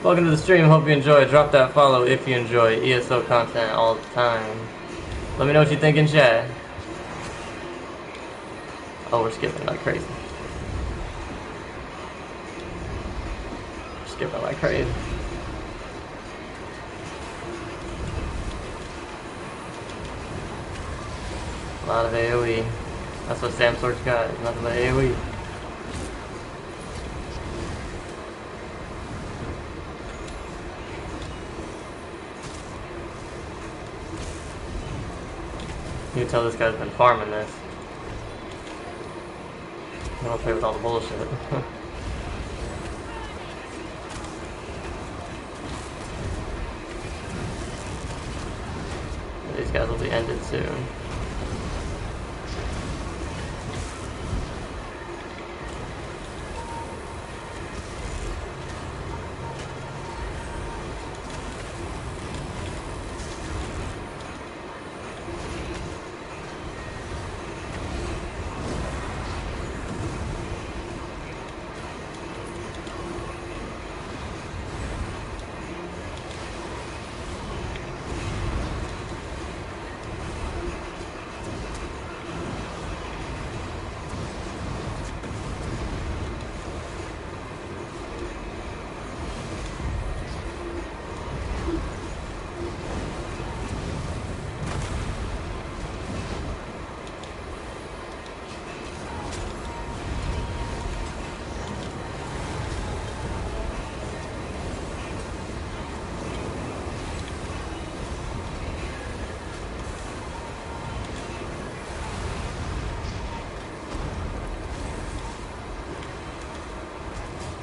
Welcome to the stream, hope you enjoy. Drop that follow if you enjoy ESO content all the time. Let me know what you think in chat. Oh, we're skipping like crazy. We're skipping like crazy. A lot of AoE. That's what Sam Sword's got, it's nothing but AoE. You can tell this guy's been farming this. I don't play with all the bullshit. these guys will be ended soon.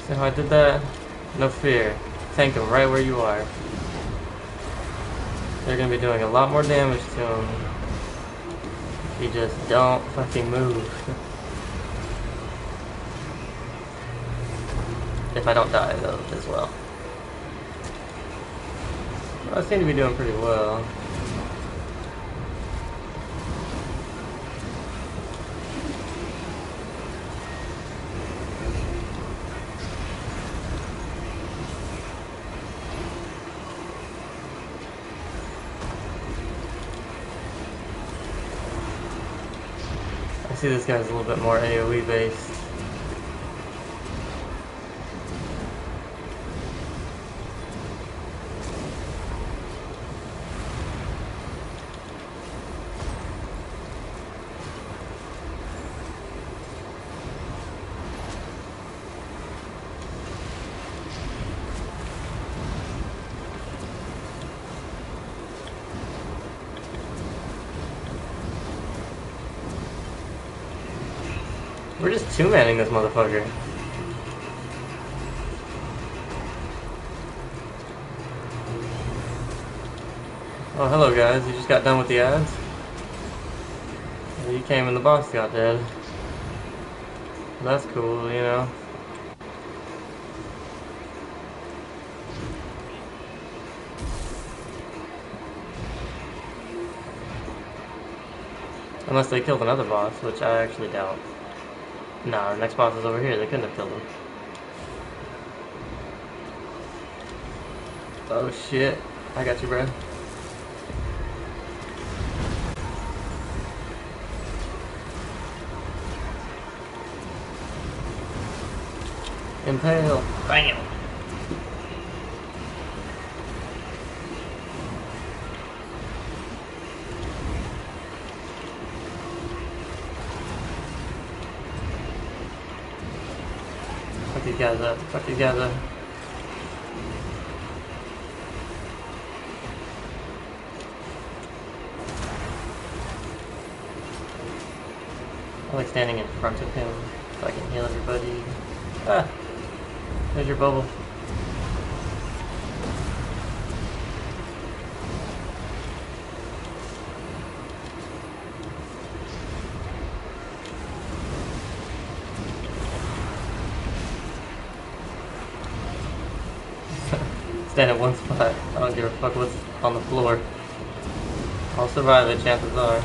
See how I did that? No fear. Tank him right where you are. They're gonna be doing a lot more damage to him. You just don't fucking move. If I don't die though, as well. I seem to be doing pretty well. I see this guy's a little bit more AoE based. We're just two-manning this motherfucker. Oh, hello guys, you just got done with the ads? You came and the boss got dead. That's cool, you know. Unless they killed another boss, which I actually doubt. Nah, the next boss is over here. They couldn't have killed him. Oh shit. I got you, bro. Impale. Bam! Fuck these guys up. Fuck these guys up. I like standing in front of him so I can heal everybody. Ah! There's your bubble. Stand at one spot. I don't give a fuck what's on the floor. I'll survive it, chances are.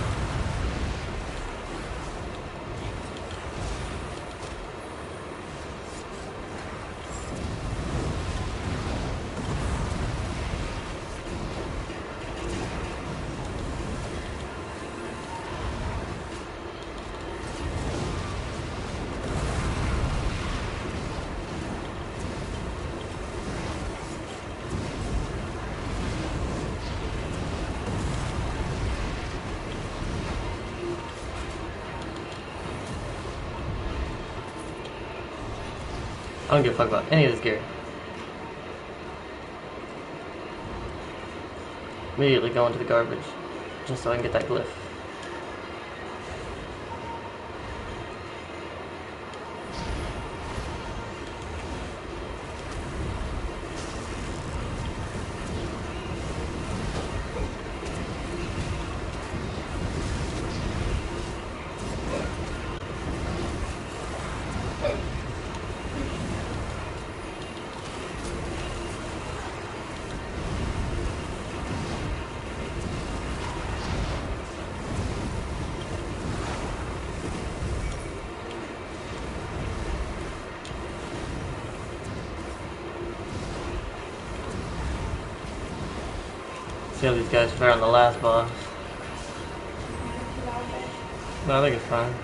I don't give a fuck about any of this gear. Immediately go into the garbage, just so I can get that glyph. See how these guys fare on the last boss. No, I think it's fine.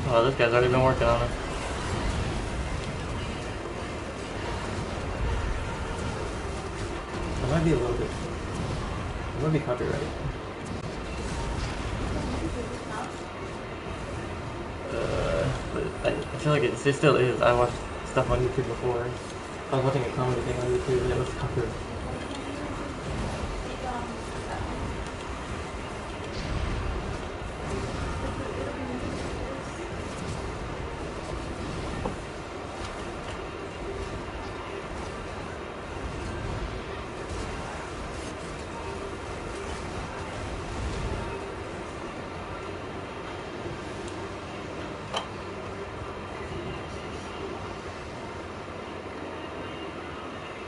Oh, this guy's already been working on it. It might be a little bit. It might be copyright. But I feel like it still is. I watched stuff on YouTube before. I was watching a comedy thing on YouTube and it was copyright.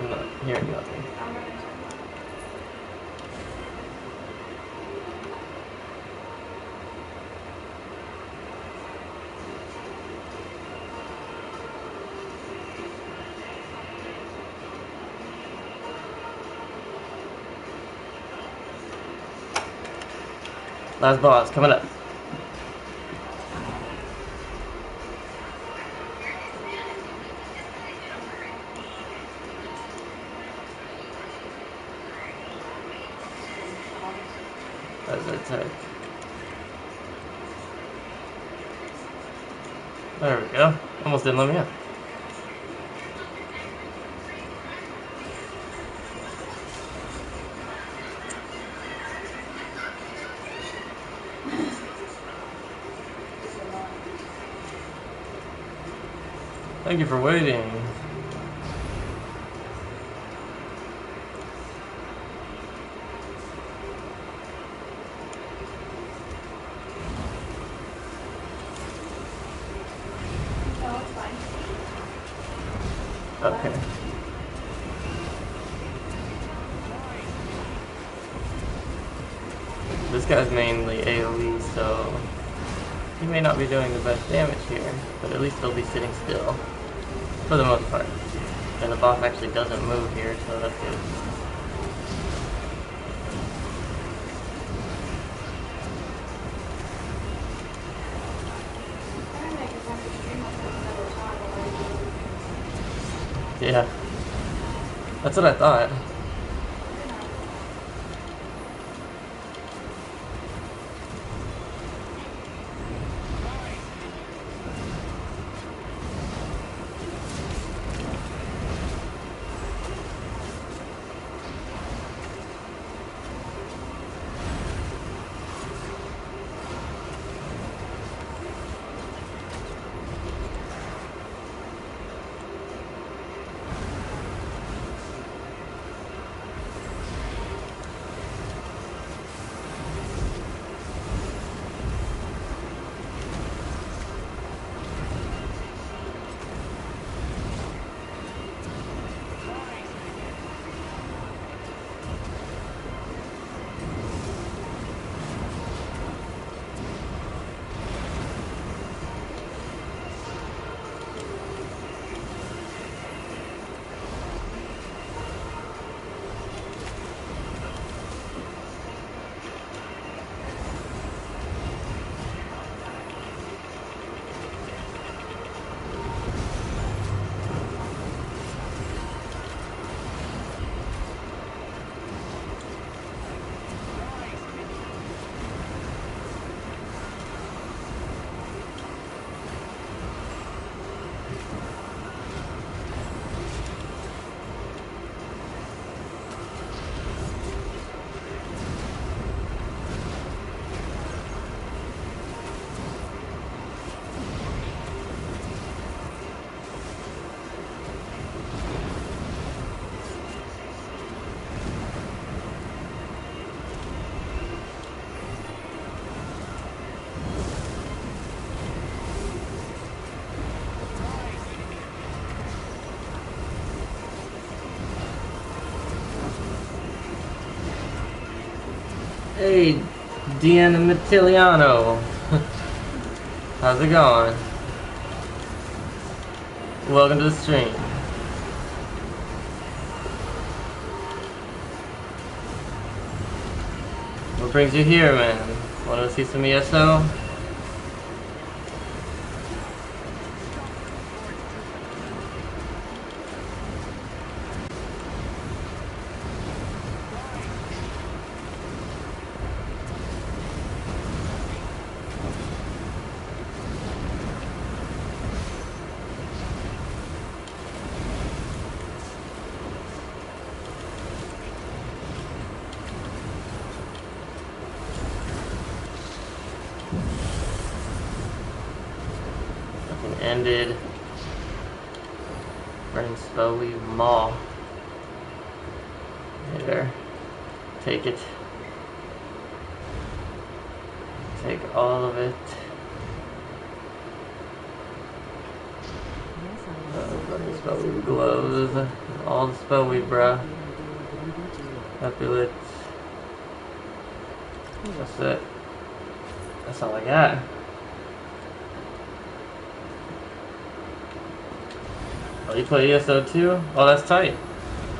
I'm not hearing nothing. Last boss coming up. That's our attack. There we go. Almost didn't let me up. Thank you for waiting. Okay. This guy's mainly AoE, so he may not be doing the best damage here, but at least he'll be sitting still. For the most part. And the boss actually doesn't move here, so that's good. Yeah. That's what I thought. Hey, Deanna Mattiliano. How's it going? Welcome to the stream. What brings you here, man? Want to see some ESO? Ended. Burning spell, leave maw. There. Take it. Take all of it. Burning spell, leave gloves. All the spell weave, bruh. NIGHTBLADE. That's it. That's all I got. Oh, you play ESO too? Oh, that's tight.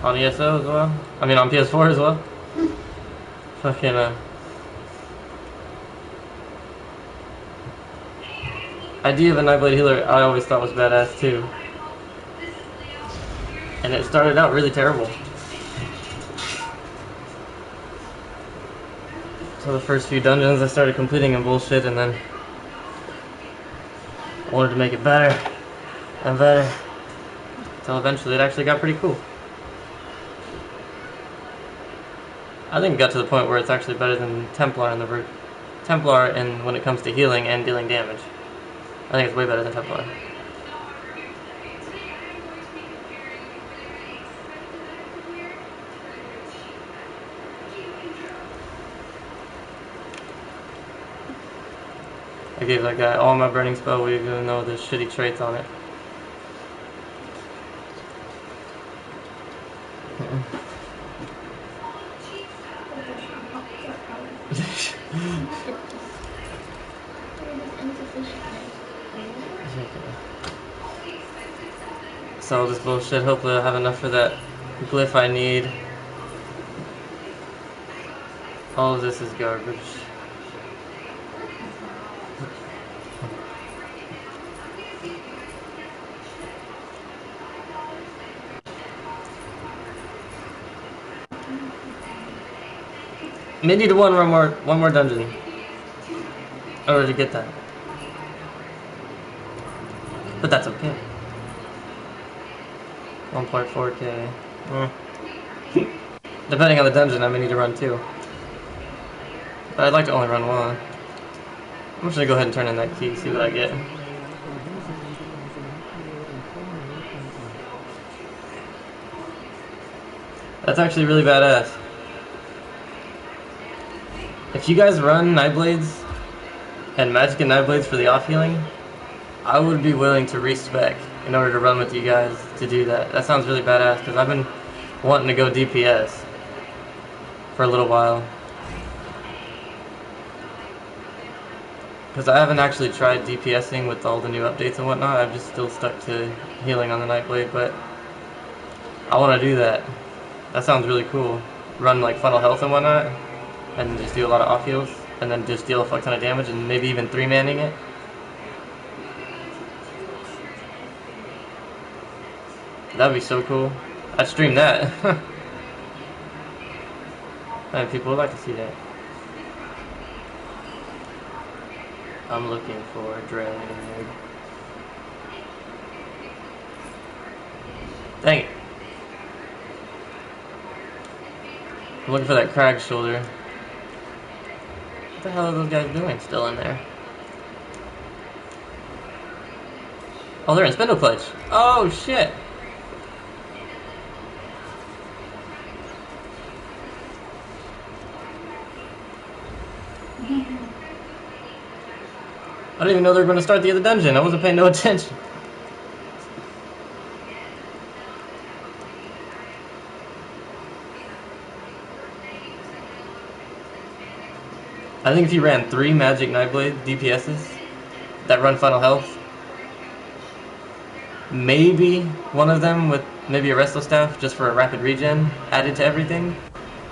On ESO as well? I mean, on PS4 as well? Fucking, idea of a NIGHTBLADE healer I always thought was badass too. And it started out really terrible. So the first few dungeons I started completing and bullshit, and then I wanted to make it better and better. Until eventually it actually got pretty cool. I think it got to the point where it's actually better than Templar in when it comes to healing and dealing damage. I think it's way better than Templar. I gave that guy all my burning spell weave even though there's shitty traits on it. So all this bullshit, hopefully I'll have enough for that glyph I need. All of this is garbage. May need one more dungeon in order to get that. But that's okay. 1.4k. Depending on the dungeon, I may need to run 2. But I'd like to only run 1. I'm just gonna go ahead and turn in that key, see what I get. That's actually really badass. If you guys run NIGHTBLADEs and Magic and NIGHTBLADEs for the off healing, I would be willing to respec in order to run with you guys to do that. That sounds really badass because I've been wanting to go DPS for a little while. Because I haven't actually tried DPSing with all the new updates and whatnot. I'm just still stuck to healing on the NIGHTBLADE, but I want to do that. That sounds really cool. Run like funnel health and whatnot, and just do a lot of off heals, and then just deal a fuck ton of damage, and maybe even 3-manning it. That'd be so cool. I'd stream that. And people would like to see that. I'm looking for a drag. Dang it. I'm looking for that crag shoulder. What the hell are those guys doing still in there? Oh, they're in Spindle Clutch. Oh, shit. I didn't even know they were going to start the other dungeon. I wasn't paying no attention. I think if you ran 3 Magic Nightblade DPSs that run Final Health, maybe one of them with maybe a Resto Staff just for a rapid regen added to everything,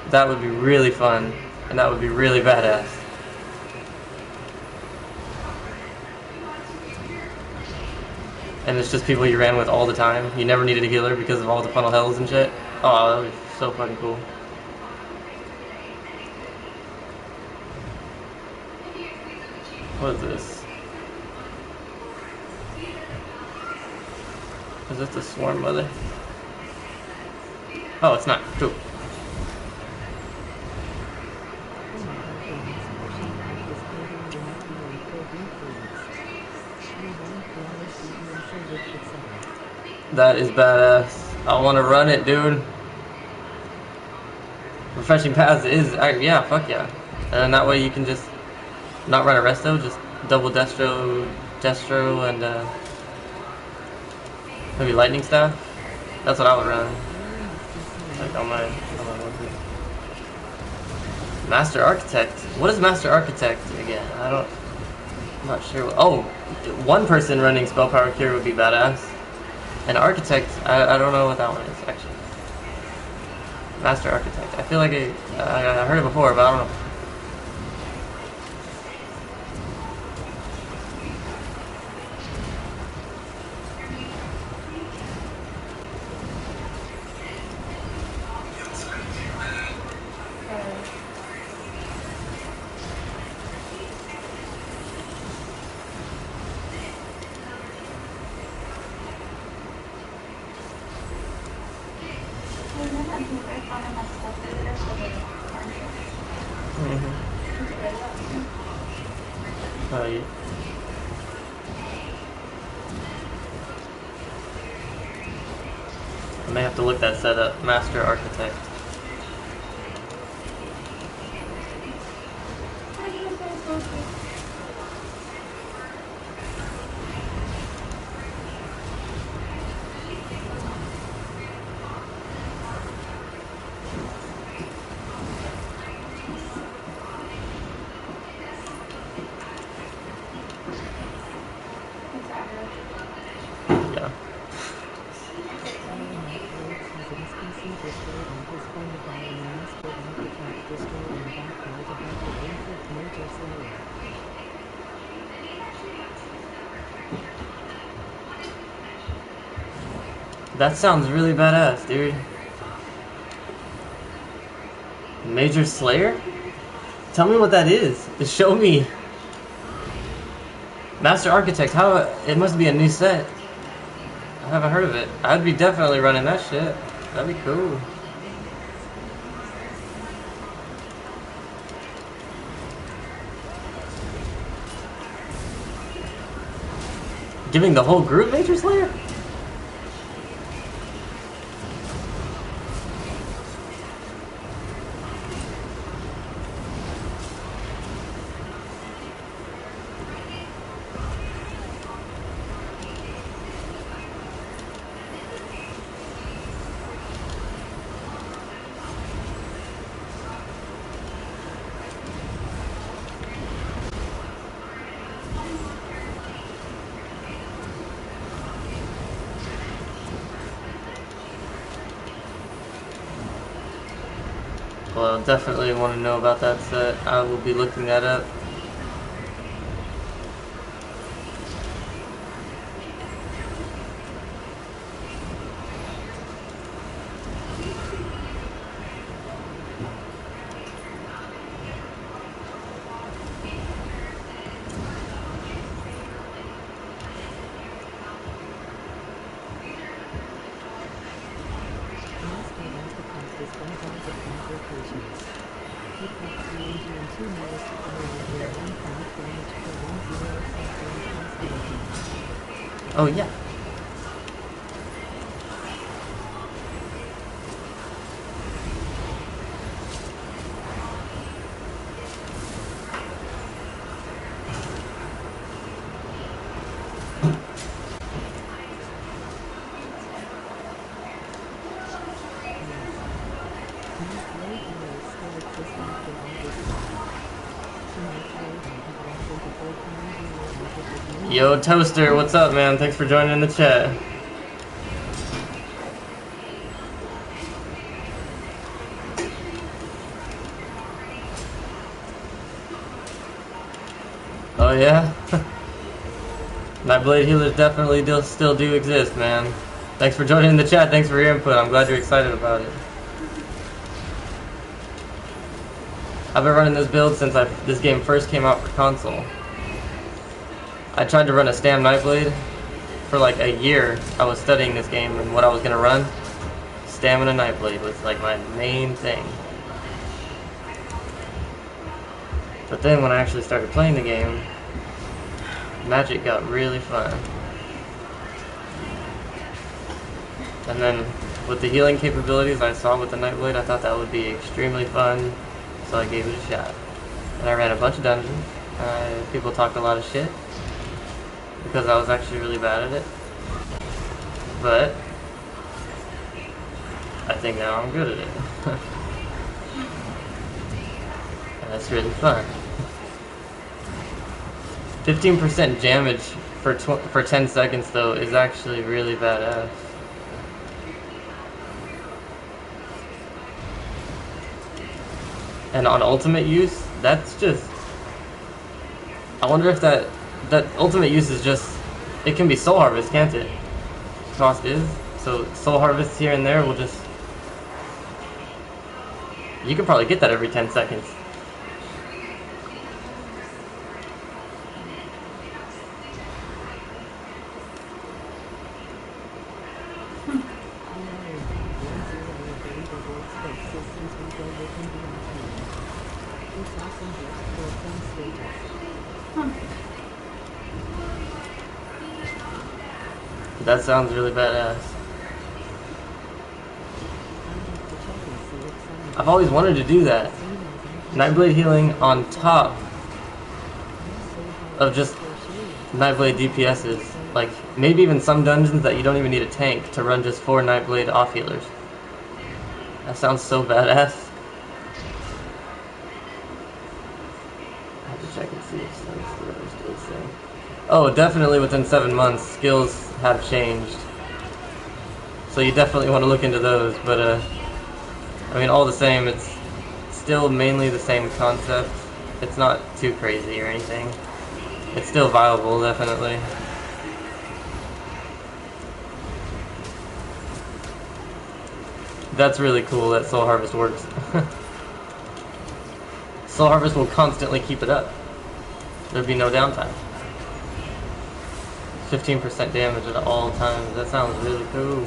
that would be really fun, and that would be really badass. And it's just people you ran with all the time. You never needed a healer because of all the Final Hells and shit. Oh, that would be so fucking cool. What is this? Is this the Swarm Mother? Oh, it's not. Cool. That is badass. I want to run it, dude. Refreshing Paths is, yeah, fuck yeah. And that way you can just not run a resto, just double Destro, and maybe Lightning Staff. That's what I would run. Like on my Master Architect. What is Master Architect again? I'm not sure. Oh, one person running Spell Power Cure would be badass. And Architect, I don't know what that one is actually. Master Architect. I feel like I heard it before, but I don't know. Oh, yeah. I may have to look that set up. Master Architect. Yeah. That sounds really badass, dude. Major Slayer? Tell me what that is. Just show me. Master Architect, how? It must be a new set. I haven't heard of it. I'd be definitely running that shit. That'd be cool. Giving the whole group Major Slayer? Well, definitely want to know about that set. I will be looking that up. Oh yeah. Yo, Toaster, what's up, man? Thanks for joining the chat. Oh yeah? Nightblade healers definitely still do exist, man. Thanks for joining the chat. Thanks for your input. I'm glad you're excited about it. I've been running this build since this game first came out for console. I tried to run a Stam Nightblade for like a year. I was studying this game and what I was gonna run. Stamina Nightblade was like my main thing. But then when I actually started playing the game, Magic got really fun. And then with the healing capabilities I saw with the Nightblade, I thought that would be extremely fun, so I gave it a shot. And I ran a bunch of dungeons. People talked a lot of shit because I was actually really bad at it. But I think now I'm good at it. And it's really fun. 15% damage for 10 seconds though is actually really badass. And on ultimate use, that's just... I wonder if that ultimate use is just... It can be Soul Harvest, can't it? Cost is. So Soul Harvest here and there will just... You can probably get that every 10 seconds. That sounds really badass. I've always wanted to do that. Nightblade healing on top of just Nightblade DPSs. Like, maybe even some dungeons that you don't even need a tank to run just 4 Nightblade off healers. That sounds so badass. I have to check and see if some are still the same. Oh, definitely within 7 months, skills have changed. So you definitely want to look into those, but I mean, all the same, it's still mainly the same concept. It's not too crazy or anything. It's still viable, definitely. That's really cool that Soul Harvest works. Soul Harvest will constantly keep it up. There'd be no downtime. 15% damage at all times. That sounds really cool.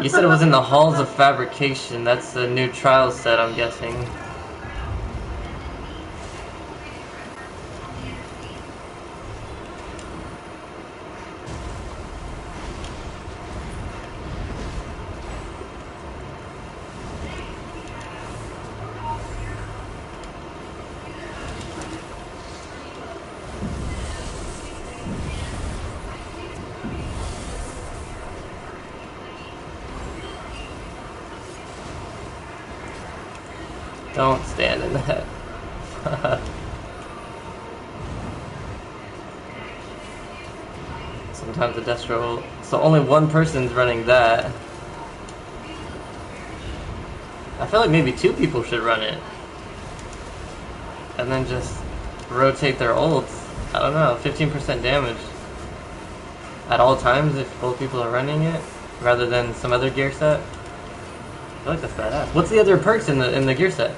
You said it was in the Halls of Fabrication. That's the new trial set, I'm guessing. Don't stand in that. Sometimes the Destro... So only one person's running that. I feel like maybe 2 people should run it. And then just rotate their ults. I don't know, 15% damage. At all times if both people are running it, rather than some other gear set. I feel like that's badass. What's the other perks in the gear set?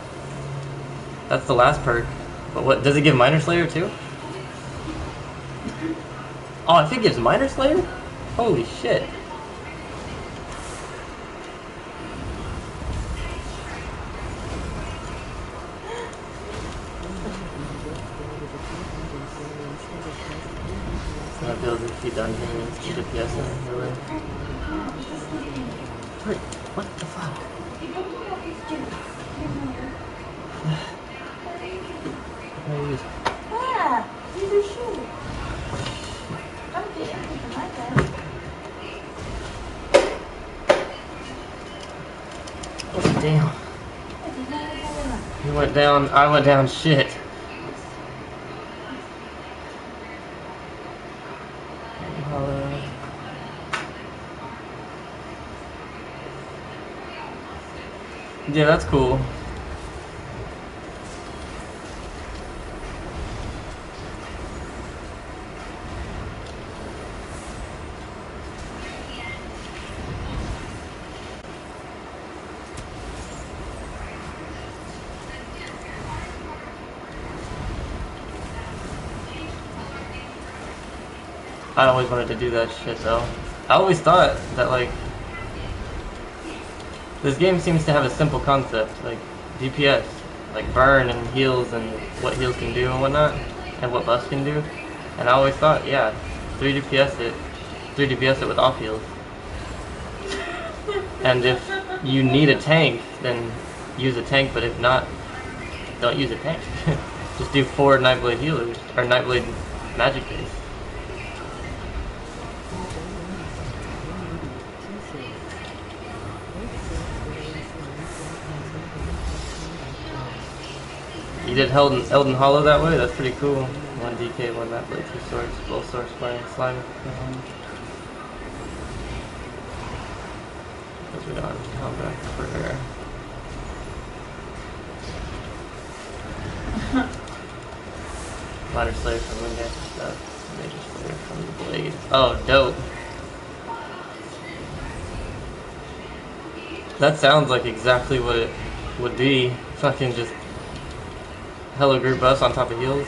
That's the last perk. But what does it give? Minor Slayer too? Oh, I think it gives Minor Slayer? Holy shit. I feel like if he dungeons, keep DPS in really. Wait, what the fuck? Yeah, these are shoes. Don't get anything like that. Damn. You went down, I went down shit. Yeah, that's cool. I always wanted to do that shit though. I always thought that like this game seems to have a simple concept, like DPS, like burn and heals and what heals can do and whatnot, and what buffs can do. And I always thought, yeah, 3 DPS it with off heals. And if you need a tank, then use a tank, but if not, don't use a tank. Just do 4 NIGHTBLADE healers, or NIGHTBLADE magic base. You did Elden Hollow that way? That's pretty cool. 1 DK, 1 NIGHTBLADE, 2 swords, both swords playing slime. Because we don't have combat for her. Minor Slayer from Wingate stuff. Major Slayer from the Blade. Oh, dope. That sounds like exactly what it would be. Fucking just hella group buffs on top of heals.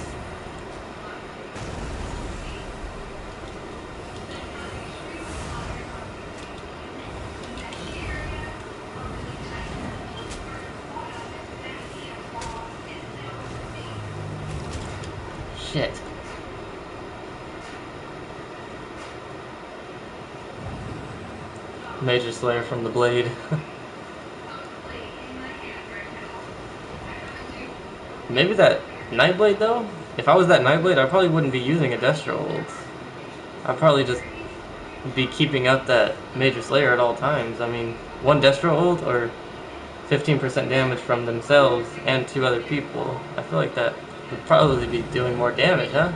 Shit. Major Slayer from the Blade. Maybe that NIGHTBLADE though? If I was that NIGHTBLADE, I probably wouldn't be using a Destro ult. I'd probably just be keeping up that Major Slayer at all times. I mean, 1 Destro ult or 15% damage from themselves and 2 other people. I feel like that would probably be doing more damage, huh?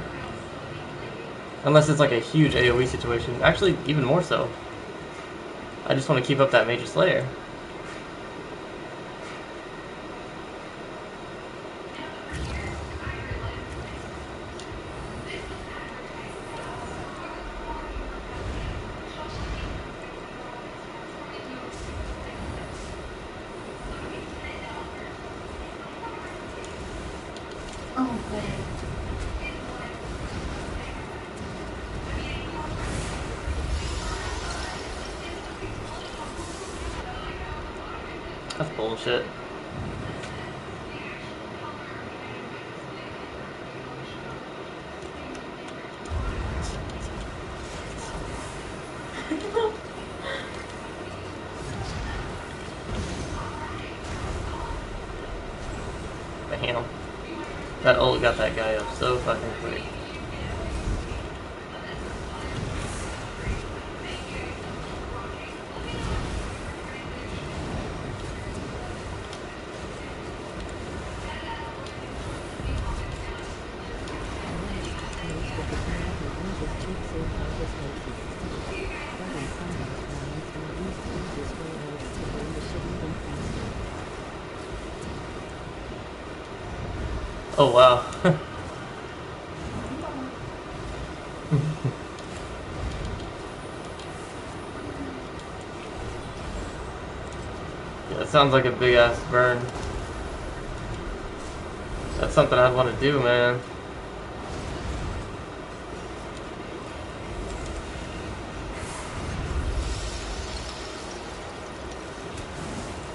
Unless it's like a huge AoE situation. Actually, even more so. I just want to keep up that Major Slayer. Oh, good. That's bullshit. Damn. That ult got that guy up so fucking quick. Oh wow. Yeah, it sounds like a big ass burn. That's something I'd want to do, man.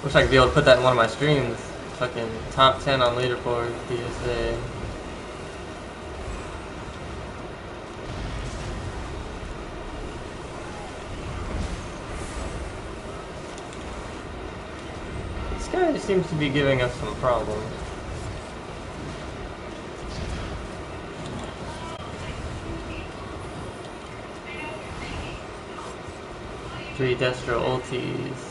Wish I could be able to put that in one of my streams. Fucking top 10 on leaderboard, PSA. Yeah, it seems to be giving us some problems. Three Destro ultis.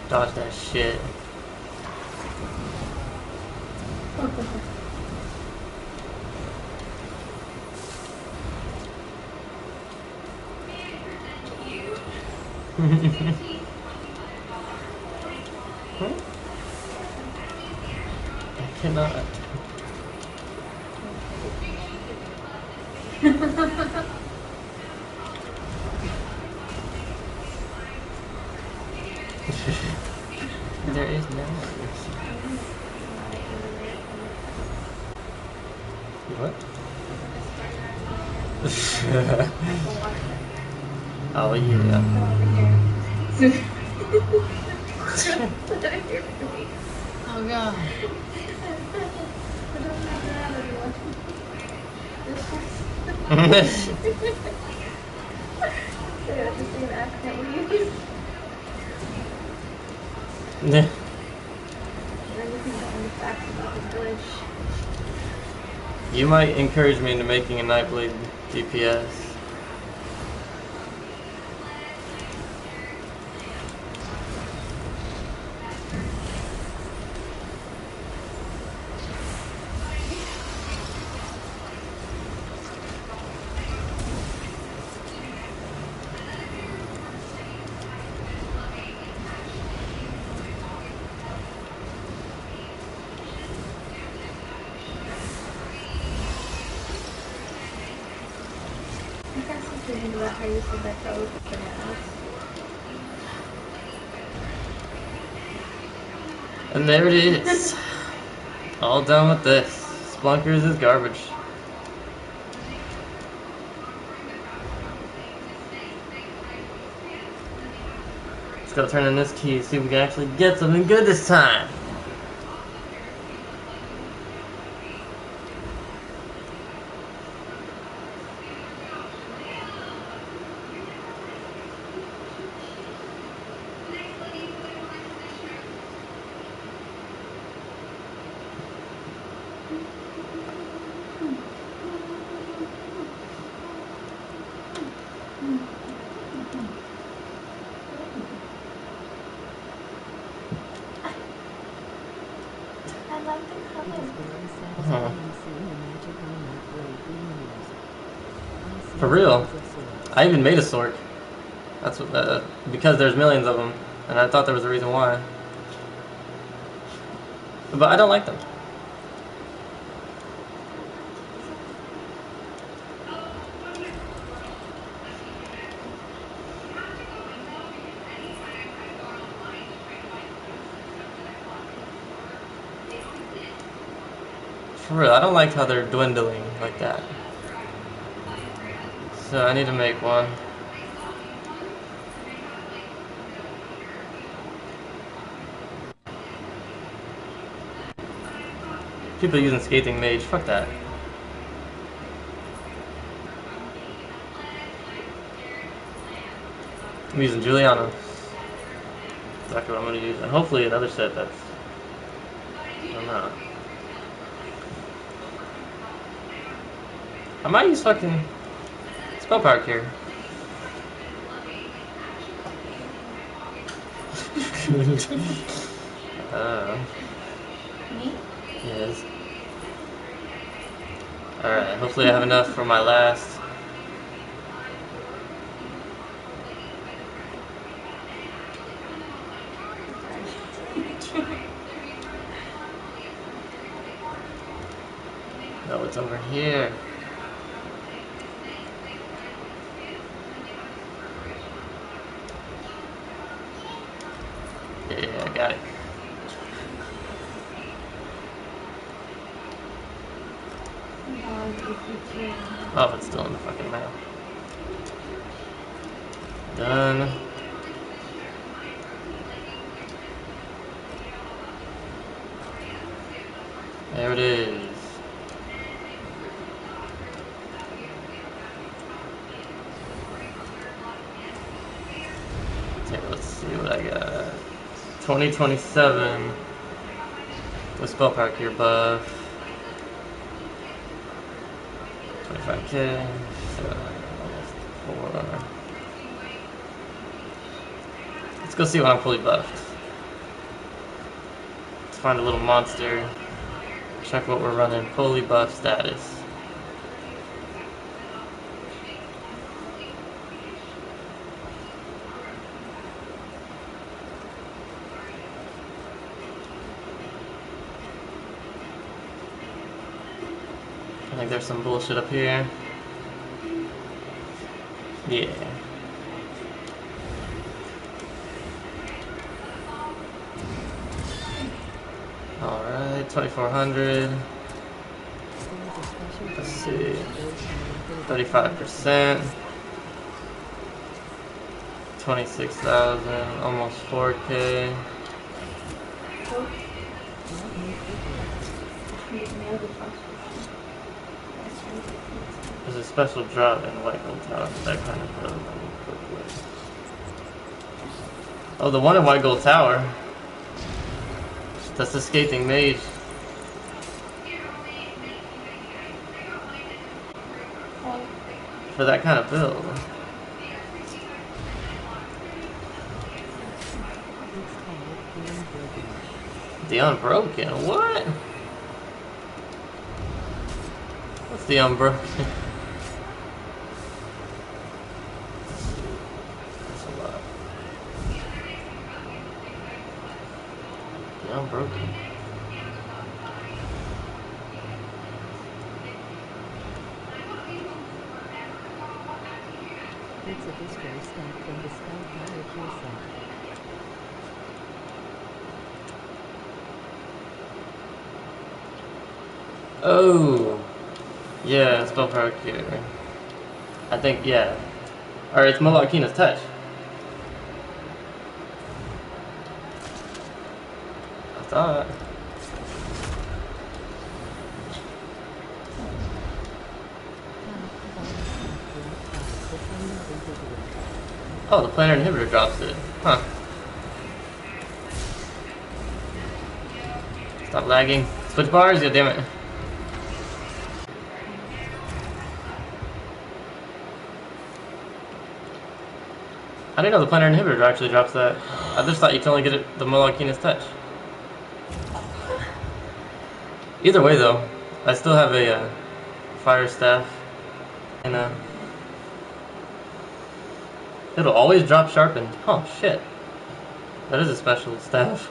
Dodge that shit. I cannot. There is no. What? Oh yeah. Oh god. Yeah. You might encourage me into making a Nightblade DPS. About how you said that goes bananas. And there it is. All done with this. Splunkers is garbage. Let's go turn in this key, see if we can actually get something good this time. I like the It color. is very satisfying seeing the magic on NIGHTBLADE being used. I see For real. millions of swords. I even made a Sork. That's what, because there's millions of them, and I thought there was a reason why. But I don't like them. For real, I don't like how they're dwindling like that. So I need to make one. People using Skating Mage, fuck that. I'm using Juliana. Exactly what I'm gonna use. And hopefully another set that's... I don't know. I might use fucking Spell Power here. Me? Yes. Alright, hopefully I have enough for my last. No, it's over here. Yeah, I got it. Oh, it's still in the fucking mail. Done. There it is. Okay, let's see what I got. 2027. The spell power cure buff. 25k. So almost 4. Let's go see when I'm fully buffed. Let's find a little monster. Check what we're running. Fully buff status. I think there's some bullshit up here. Yeah. Alright, 2400. Let's see. 35%. 26,000. Almost 4k. There's a special drop in White Gold Tower. That kind of build. Oh, the one in White Gold Tower. That's the Scathing Mage. For that kind of build. The Unbroken? What? What's the Unbroken? That's a lot. The Unbroken. It's a distro stack from the spell power cure set. Oh, yeah, spell power cure. I think, yeah. Or it's Malakina's touch. I thought. Oh, the planar inhibitor drops it. Huh. Stop lagging. Switch bars? Yeah, damn it. I didn't know the planar inhibitor actually drops that. I just thought you could only get it the Malakina's touch. Either way though, I still have a fire staff and it'll always drop sharpened. Oh shit. That is a special staff.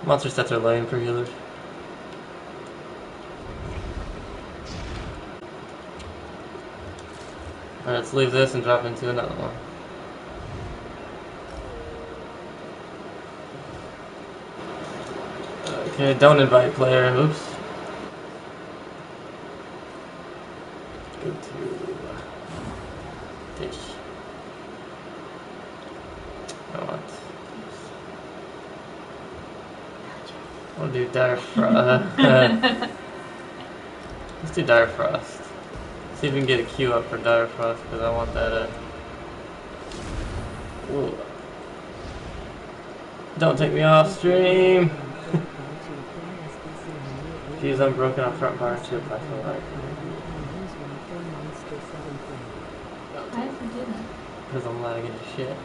Monster sets are lame for healers. Alright, let's leave this and drop into another one. Okay, don't invite player. Oops. Go to dish. I want. We'll do Dire Frost. Let's do Dire Frost. See if we can get a queue up for Dire Frost because I want that. Ooh. Don't take me off stream. Fuse Unbroken on front bar 2 if I feel like. Why does it do that? Because I'm lagging as shit.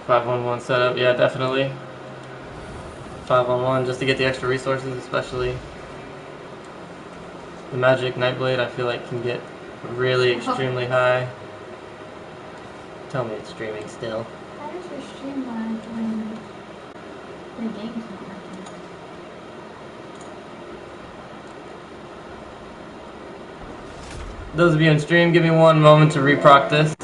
5-1-1 setup, yeah, definitely. 5-on-1 just to get the extra resources, especially the magic Nightblade. I feel like can get really extremely high. Tell me it's streaming still. How does your stream lag when the game's not working? Those of you on stream, give me one moment to reproc this.